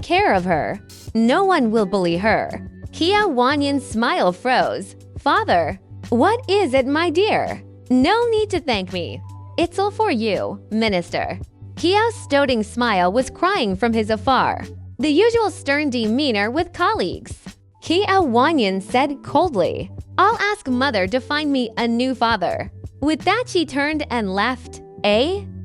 care of her. No one will bully her. Kia Wanyan's smile froze. Father, what is it, my dear? No need to thank me. It's all for you, Minister. Kia's stoating smile was crying from his afar. The usual stern demeanor with colleagues. Kia Wanyan said coldly, I'll ask Mother to find me a new father. With that, she turned and left.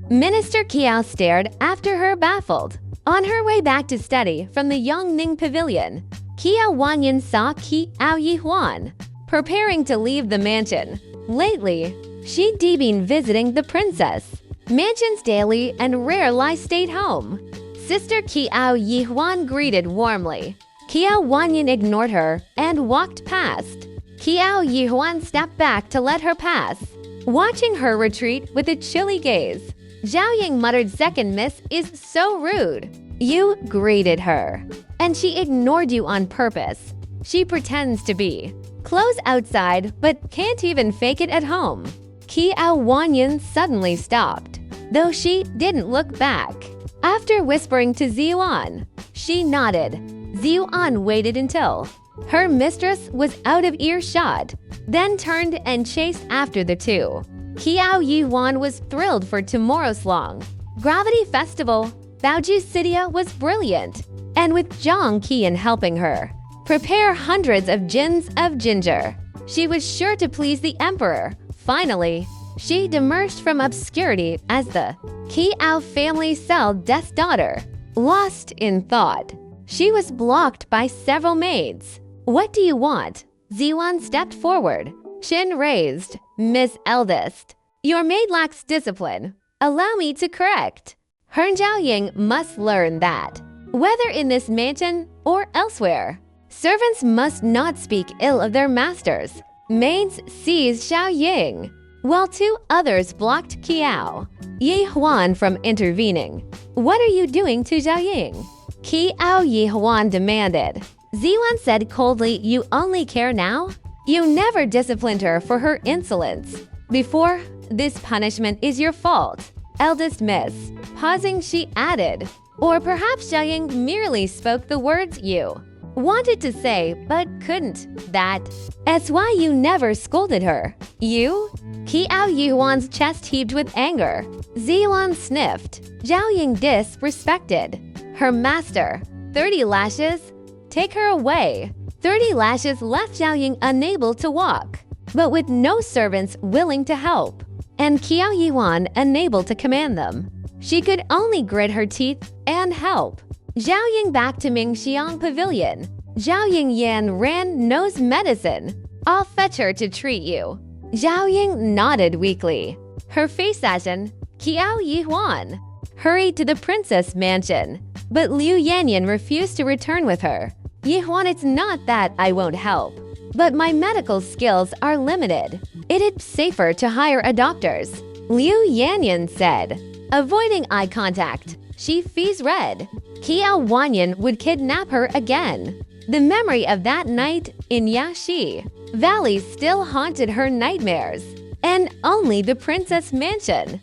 Minister Kiao stared after her baffled. On her way back to study from the Yongning Pavilion, Kia Wanyan saw Kiao Yihuan preparing to leave the mansion. Lately, she'd been visiting the princess. Mansions daily and rarely stayed home. Sister Kiao Yihuan greeted warmly. Kia Wanyan ignored her and walked past. Qiao Yihuan stepped back to let her pass. Watching her retreat with a chilly gaze, Zhao Ying muttered, "Second miss is so rude. You greeted her, and she ignored you on purpose. She pretends to be close outside but can't even fake it at home." Qiao Wanyan suddenly stopped, though she didn't look back. After whispering to Ziyuan, she nodded. Ziyuan waited until her mistress was out of earshot, then turned and chased after the two. Qiao Yuan was thrilled for tomorrow's long Gravity Festival. Baoju Sidia was brilliant, and with Zhang Qian helping her prepare hundreds of gins of ginger, she was sure to please the emperor. Finally, she emerged from obscurity as the Qiao family cell-death's daughter. Lost in thought, she was blocked by several maids. "What do you want?" Ziyuan stepped forward, chin raised. "Miss Eldest, your maid lacks discipline. Allow me to correct." Her Zhao Ying must learn that, whether in this mansion or elsewhere, servants must not speak ill of their masters. Maids seized Zhao Ying, while two others blocked Qiao Yihuan from intervening. "What are you doing to Zhao Ying?" Qiao Yihuan demanded. Ziyuan said coldly, "You only care now? You never disciplined her for her insolence before. This punishment is your fault, eldest miss." Pausing, she added, "Or perhaps Zhao Ying merely spoke the words you wanted to say but couldn't. That's why you never scolded her." "You?" Qiao Yuan's chest heaved with anger. Ziyuan sniffed. Zhao Ying disrespected her master. 30 lashes? Take her away. 30 lashes left Zhao Ying unable to walk, but with no servants willing to help, and Qiao Yuan unable to command them. She could only grit her teeth and help. Zhao Ying back to Mingxiang Pavilion. Zhao Ying Yan ran knows medicine. "I'll fetch her to treat you." Zhao Ying nodded weakly. Her face ashen. Qiao Yihuan hurried to the princess mansion, but Liu Yanyan refused to return with her. "Yihuan, it's not that I won't help, but my medical skills are limited. It'd safer to hire a doctor's," Liu Yanyan said. Avoiding eye contact, she face red. Qiao Wanyan would kidnap her again. The memory of that night in Yaxi Valley still haunted her nightmares, and only the princess mansion's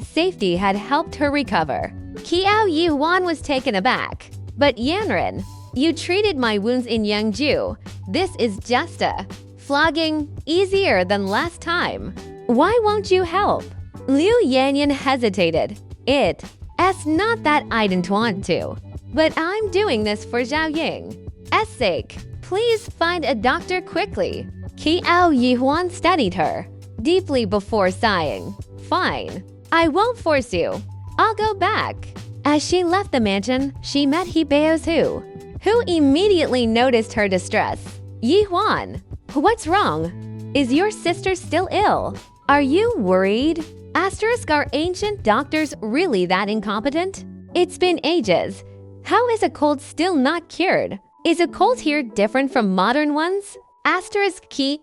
safety had helped her recover. Qiao Yuan was taken aback. "But Yanren, you treated my wounds in Yangju. This is just a flogging, easier than last time. Why won't you help?" Liu Yanyan hesitated. "It's not that I didn't want to, but I'm doing this for Zhao Ying's sake. Please find a doctor quickly." Qiao Yihuan studied her deeply before sighing. "Fine, I won't force you. I'll go back." As she left the mansion, she met Hebeo's who immediately noticed her distress. "Yihuan, what's wrong? Is your sister still ill? Are you worried?" Are ancient doctors really that incompetent? It's been ages. How is a cold still not cured? Is a cold here different from modern ones? Qiao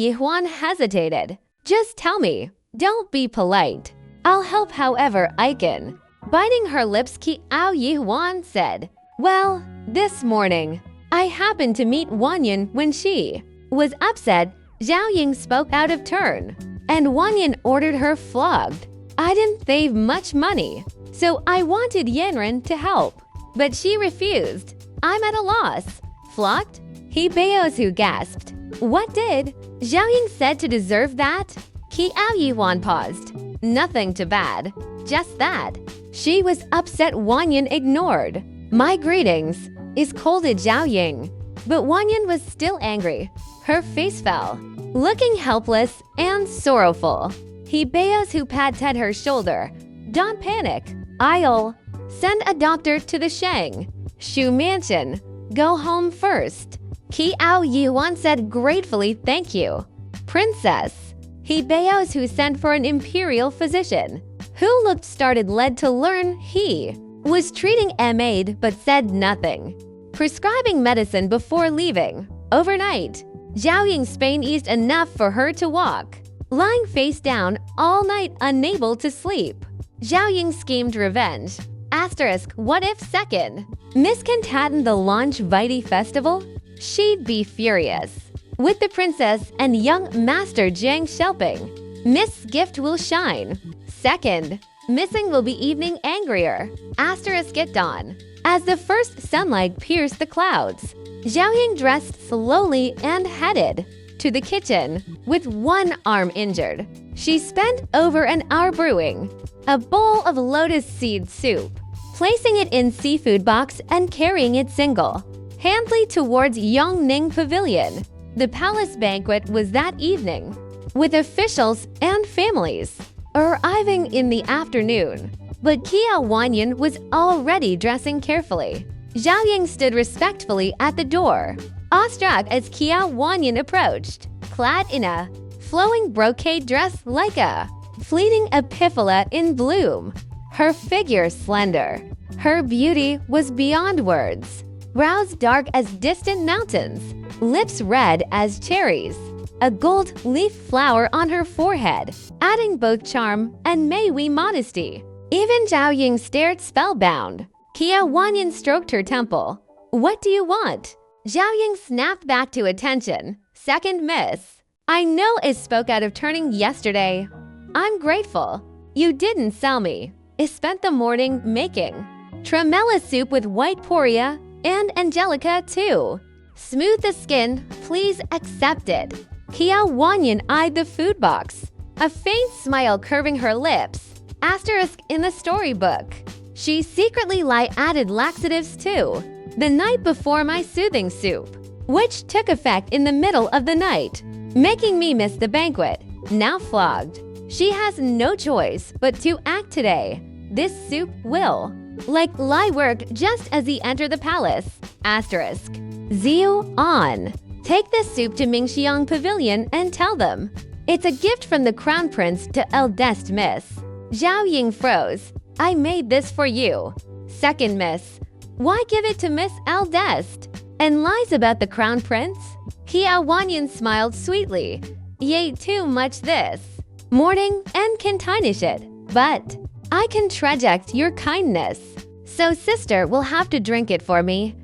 Yihuan hesitated. "Just tell me. Don't be polite. I'll help however I can." Biting her lips, Qiao Yihuan said, "Well, this morning, I happened to meet Wanyan when she was upset. Zhao Ying spoke out of turn, and Wanyan ordered her flogged. I didn't save much money, so I wanted Yanren to help, but she refused. I'm at a loss." "Flogged?" Hebeo's gasped. "What did Zhao Ying said to deserve that?" Qiao Yuan paused. "Nothing too bad. Just that she was upset Wanyan ignored my greetings," scolded Zhao Ying. But Wanyan was still angry. Her face fell, looking helpless and sorrowful. Hebeo's patted her shoulder. "Don't panic. I'll send a doctor to the Shu mansion. Go home first." Qiao Yuan said gratefully, "Thank you, princess." Hebeo's sent for an imperial physician, who looked started led to learn he was treating a maid but said nothing. Prescribing medicine before leaving. Overnight, Zhao Ying's pain eased enough for her to walk, lying face down all night unable to sleep. Zhao Ying schemed revenge. Asterisk, what if second? Miscontaten the launch Vitae Festival? She'd be furious. With the princess and young master Jiang Shelping, Miss Gift will shine. Second, missing will be evening angrier. Asterisk at dawn. As the first sunlight pierced the clouds, Zhao Ying dressed slowly and headed to the kitchen with one arm injured. She spent over an hour brewing a bowl of lotus seed soup, placing it in seafood box and carrying it single-handedly towards Yongning Pavilion. The palace banquet was that evening, with officials and families arriving in the afternoon. But Kia Wanyan was already dressing carefully. Zhao Ying stood respectfully at the door, awestruck as Kia Wanyan approached, clad in a flowing brocade dress like a fleeting epiphylla in bloom. Her figure slender. Her beauty was beyond words. Brows dark as distant mountains, lips red as cherries, a gold leaf flower on her forehead, adding both charm and Mei-Wei modesty. Even Zhao Ying stared spellbound. Kia Wanyan stroked her temple. What do you want? Zhao Ying snapped back to attention. Second miss. I know it spoke out of turning yesterday. I'm grateful. You didn't sell me. I spent the morning making tremella soup with white poria and angelica too. Smooth the skin, please accept it. Kia Wanyan eyed the food box, a faint smile curving her lips. Asterisk in the storybook. She secretly added laxatives too. The night before my soothing soup, which took effect in the middle of the night, making me miss the banquet. Now flogged. She has no choice but to act today. This soup will lie work just as he entered the palace. Asterisk. Ziu on. Take this soup to Mingxiang Pavilion and tell them it's a gift from the Crown Prince to eldest miss. Zhao Ying froze. I made this for you. Second miss. Why give it to Miss Eldest? And lies about the Crown Prince? Kia Wanyan smiled sweetly. Ye too much this morning and can tarnish it, but I can traject your kindness. So sister will have to drink it for me.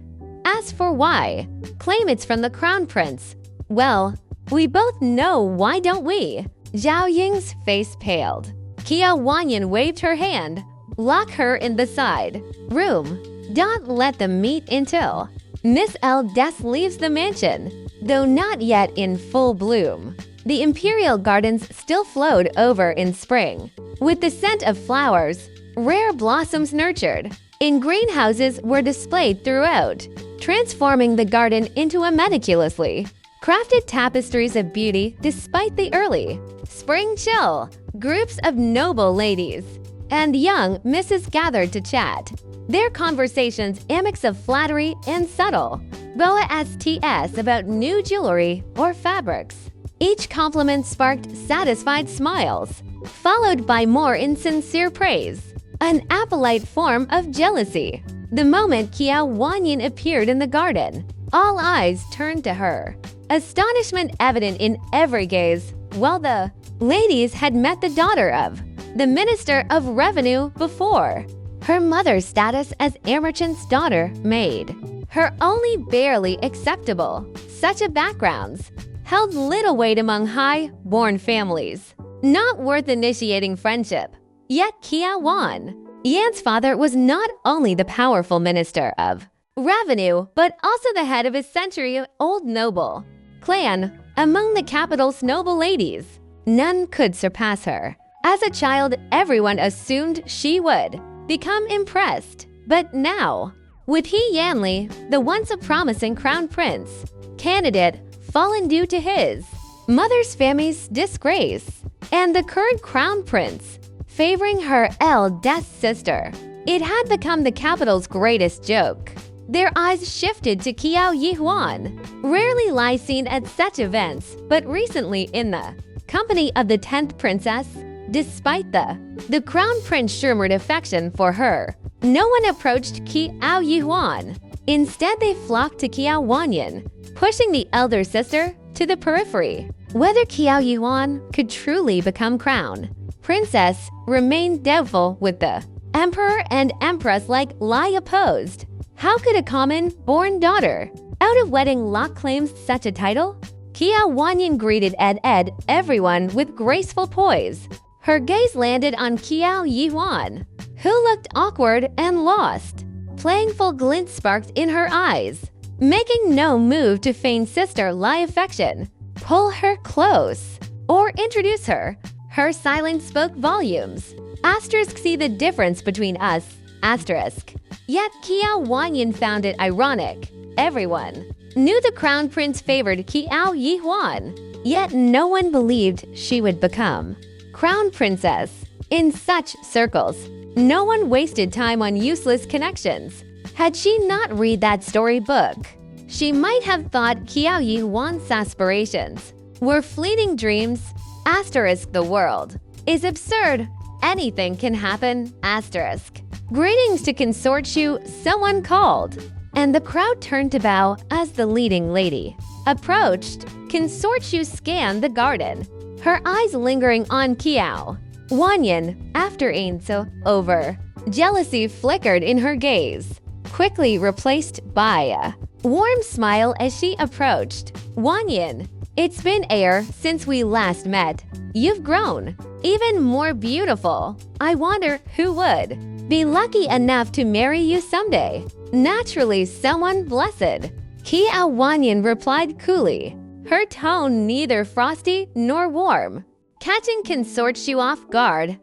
As for why, claim it's from the Crown Prince. Well, we both know, why don't we? Zhao Ying's face paled. Kia Wanyan waved her hand. Lock her in the side room. Don't let them meet until Miss Eldest leaves the mansion, though not yet in full bloom. The imperial gardens still flowed over in spring, with the scent of flowers, rare blossoms nurtured. In greenhouses were displayed throughout, transforming the garden into a meticulously crafted tapestries of beauty despite the early spring chill. Groups of noble ladies and young misses gathered to chat, their conversations a mix of flattery and subtle boa sts about new jewelry or fabrics. Each compliment sparked satisfied smiles, followed by more insincere praise, an appolite form of jealousy. The moment Kia Wanyan appeared in the garden, all eyes turned to her, astonishment evident in every gaze, while the ladies had met the daughter of the Minister of Revenue before. Her mother's status as a merchant's daughter made her only barely acceptable. Such a backgrounds held little weight among high-born families, not worth initiating friendship. Yet Kia Yan's father was not only the powerful Minister of Revenue, but also the head of a century-old noble clan among the capital's noble ladies. None could surpass her. As a child, everyone assumed she would become impressed. But now, with He Yanli, the once a promising crown prince candidate, fallen due to his mother's family's disgrace, and the current crown prince favoring her eldest sister, it had become the capital's greatest joke. Their eyes shifted to Kiao Yihuan, rarely lie seen at such events, but recently in the company of the 10th princess. Despite the crown prince murmured affection for her, no one approached Kiao Yihuan. Instead, they flocked to Kiao Wanyan, pushing the elder sister to the periphery. Whether Qiao Yuan could truly become crown princess remained doubtful, with the emperor and empress like lie opposed. How could a common-born daughter out of wedlock claim such a title? Qiao Wanyan greeted everyone with graceful poise. Her gaze landed on Qiao Yuan, who looked awkward and lost. Playful glint sparked in her eyes, making no move to feign sister-like affection, pull her close, or introduce her. Her silence spoke volumes. See the difference between us. Yet Qiao Wanyan found it ironic. Everyone knew the crown prince favored Qiao Yuan, yet no one believed she would become crown princess. In such circles, no one wasted time on useless connections. Had she not read that storybook, she might have thought Qiao Yuan's aspirations were fleeting dreams. The world is absurd. Anything can happen. Greetings to Consort Shu, someone called, and the crowd turned to bow as the leading lady approached. Consort Shu scanned the garden, her eyes lingering on Qiao Wanyan. After so over, jealousy flickered in her gaze, quickly replaced by a warm smile as she approached. Wanyan, it's been a year since we last met. You've grown even more beautiful. I wonder who would be lucky enough to marry you someday. Naturally, someone blessed. Qiao Wanyan replied coolly, her tone neither frosty nor warm, catching Consort Shu off guard.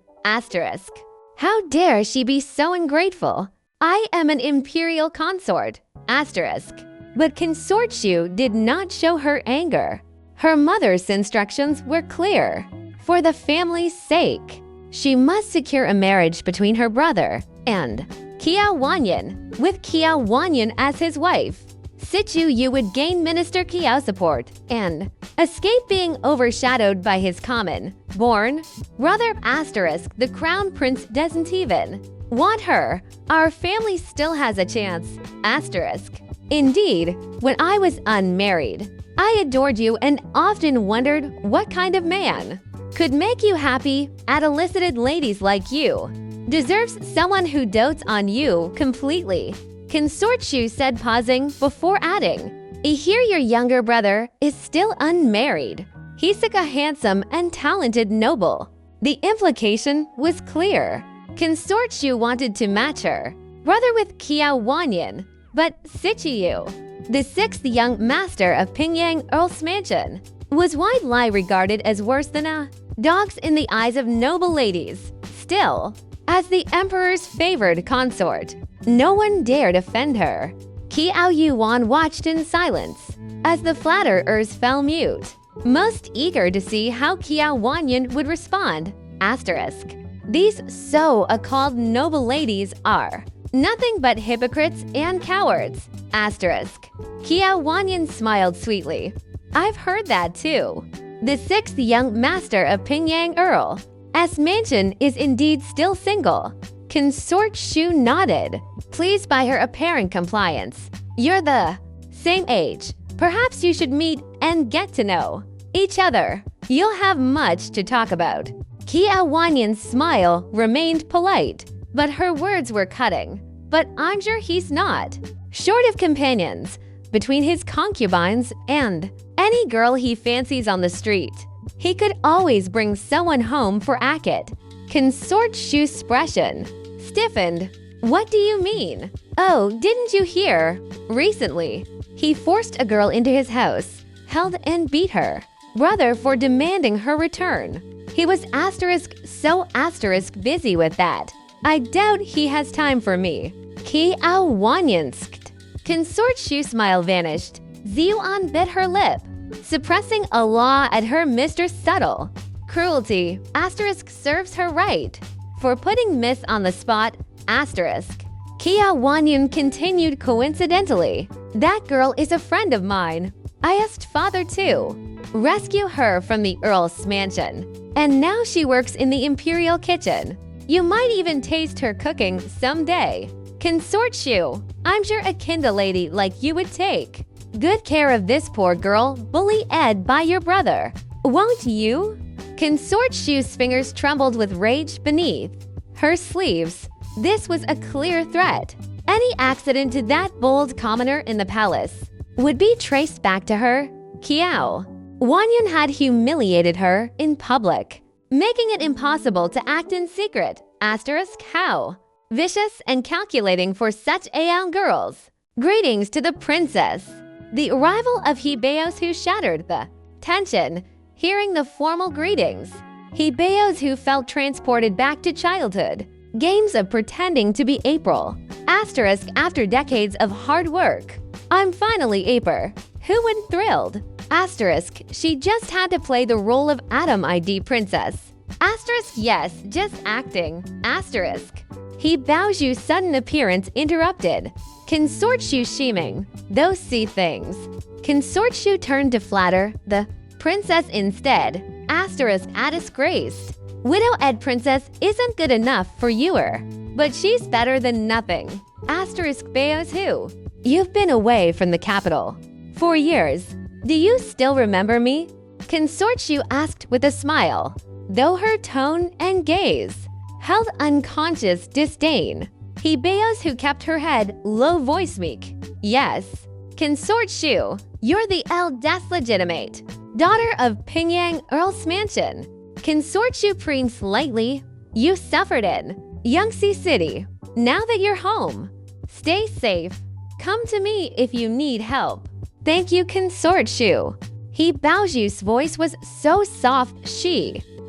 How dare she be so ungrateful? I am an imperial consort. But Consort Shu did not show her anger. Her mother's instructions were clear. For the family's sake, she must secure a marriage between her brother and Qiao Wanyan. With Qiao Wanyan as his wife, Yu would gain Minister Qiao support and escape being overshadowed by his common-born brother. The crown prince doesn't even want her. Our family still has a chance. Indeed, when I was unmarried, I adored you and often wondered what kind of man could make you happy. Adolescent ladies like you deserves someone who dotes on you completely. Consort Shu said, pausing before adding, I hear your younger brother is still unmarried. He's a handsome and talented noble. The implication was clear. Consort Shu wanted to match her brother with Qiao Wanyan, but Yu, the sixth young master of Pingyang Earl's mansion, was widely regarded as worse than a dog in the eyes of noble ladies. Still, as the emperor's favored consort, no one dared offend her. Qiao Yuan watched in silence as the flatterers fell mute, most eager to see how Qiao Wanyan would respond. These so-called noble ladies are nothing but hypocrites and cowards. Qiao Wanyan smiled sweetly. I've heard that too. The sixth young master of Pingyang Earl's mansion is indeed still single. Consort Shu nodded, pleased by her apparent compliance. You're the same age. Perhaps you should meet and get to know each other. You'll have much to talk about. Qiao Wanyan's smile remained polite, but her words were cutting. But I'm sure he's not short of companions between his concubines and any girl he fancies on the street. He could always bring someone home for Akit. Consort Shu's expression stiffened. What do you mean? Oh, didn't you hear? Recently, he forced a girl into his house, held and beat her brother for demanding her return. He was so busy with that. I doubt he has time for me. Qiao Wanyansked. Consort Shu's smile vanished. Ziyuan bit her lip, suppressing a law at her mistress' subtle cruelty. Serves her right. For putting Miss on the spot. Qiao Wanyan continued coincidentally. That girl is a friend of mine. I asked father to rescue her from the Earl's mansion, and now she works in the imperial kitchen. You might even taste her cooking someday. Consort Shu, I'm sure a Kindle lady like you would take Good care of this poor girl, bully Ed by your brother. Won't you? Consort Shu's fingers trembled with rage beneath her sleeves. This was a clear threat. Any accident to that bold commoner in the palace would be traced back to her, Kiao. Wanyan had humiliated her in public, making it impossible to act in secret. How vicious and calculating for such young girls. Greetings to the princess. The arrival of Hibeos who shattered the tension. Hearing the formal greetings, Hibeos who felt transported back to childhood. Games of pretending to be April. After decades of hard work. I'm finally April. Who wouldn't thrilled? She just had to play the role of Adam ID princess. Yes, just acting. Hibaoju's sudden appearance interrupted. Consort Shu Shiming. Those see things. Consort Shu turned to flatter the princess instead. At disgraced. Widow Ed princess isn't good enough for youer, but she's better than nothing. Beos who? You've been away from the capital 4 years. Do you still remember me? Consort Shu asked with a smile, though her tone and gaze held unconscious disdain. Hibeos who kept her head low voice meek. Yes. Consort Shu, you're the eldest legitimate daughter of Pingyang Earl's mansion. Consort Shu preened slightly. You suffered in Yangtze City. Now that you're home, stay safe. Come to me if you need help. Thank you, Consort Shu. Hibaoju's voice was so soft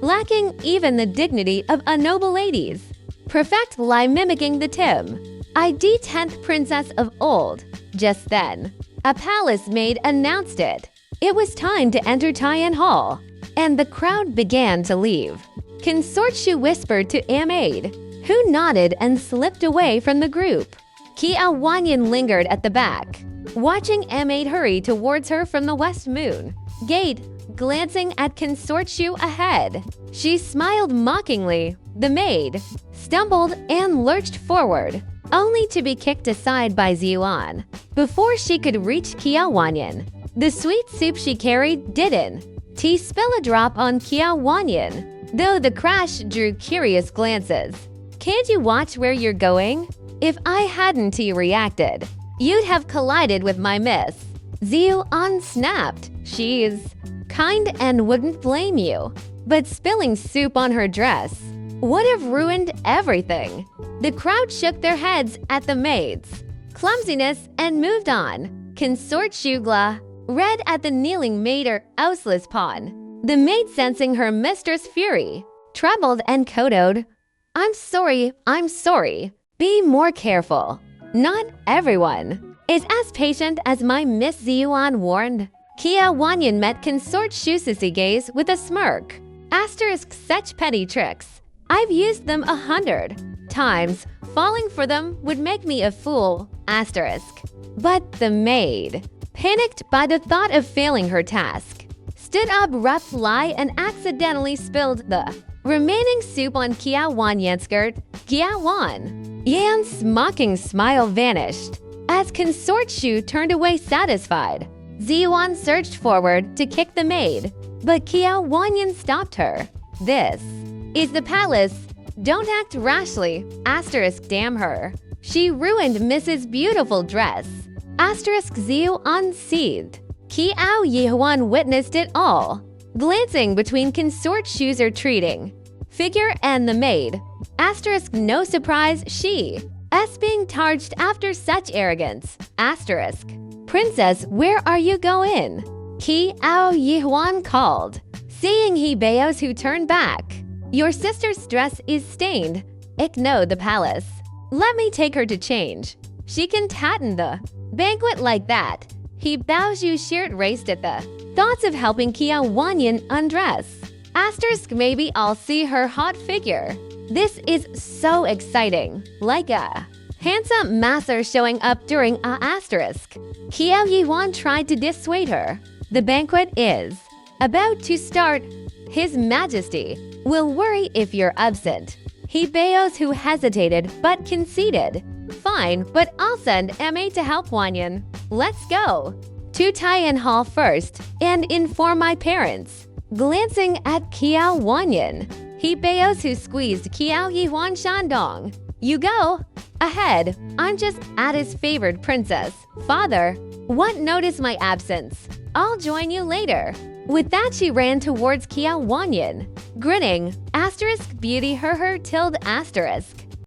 lacking even the dignity of a noble lady's. Perfect lie mimicking the Tim. ID 10th princess of old. Just then, a palace maid announced it. It was time to enter Tian Hall, and the crowd began to leave. Consort Shu whispered to maid, who nodded and slipped away from the group. Kia Wanyan lingered at the back, watching maid hurry towards her from the west moon gate, glancing at Consort Shu ahead. She smiled mockingly. The maid stumbled and lurched forward, only to be kicked aside by Ziyuan before she could reach Kia Wanyan. The sweet soup she carried didn't spill a drop on Kia Wanyan, though the crash drew curious glances. Can't you watch where you're going? If I hadn't reacted, you'd have collided with my miss. Ziyuan snapped. She's kind and wouldn't blame you, but spilling soup on her dress would have ruined everything. The crowd shook their heads at the maid's clumsiness and moved on. Consort Shugla read at the kneeling maid Auslis pawn. The maid, sensing her mistress' fury, trembled and kowtowed. I'm sorry. Be more careful. Not everyone is as patient as my Miss Ziyuan warned. Kia Wanyan met Consort Shu's gaze with a smirk. Such petty tricks. I've used them 100 times. Falling for them would make me a fool. But the maid, panicked by the thought of failing her task, stood up roughly and accidentally spilled the remaining soup on Kia Wanyan's skirt. Kia Wan Yan's mocking smile vanished as Consort Shu turned away satisfied. Ziyuan surged forward to kick the maid, but Kia Wanyan stopped her. This is the palace. Don't act rashly. Damn her. She ruined Mrs. Beautiful dress. Ziyuan seethed. Kiao Yihuan witnessed it all, glancing between Consort Shu's retreating figure and the maid. No surprise she being charged after such arrogance. Princess, where are you going? Kiao Yihuan called, seeing Hibeos who turned back. Your sister's dress is stained. Ignore the palace. Let me take her to change. She can tatten the banquet like that. Hibaoju's shirt raced at the thoughts of helping Kia Wanyan undress. Maybe I'll see her hot figure. This is so exciting. Like a handsome master showing up during a Kiao Yihuan tried to dissuade her. The banquet is about to start. His Majesty will worry if you're absent. Hibeos who hesitated but conceded. Fine, but I'll send Ma to help Wanyan. Let's go. to Taiyan Hall first and inform my parents. Glancing at Kiao Wanyan, he bows who squeezed Kiao Yihuan Shandong. You go ahead. I'm just Ada's favored princess. Father, won't notice my absence. I'll join you later. With that, she ran towards Kiao Wanyan, grinning, asterisk beauty her tilde asterisk.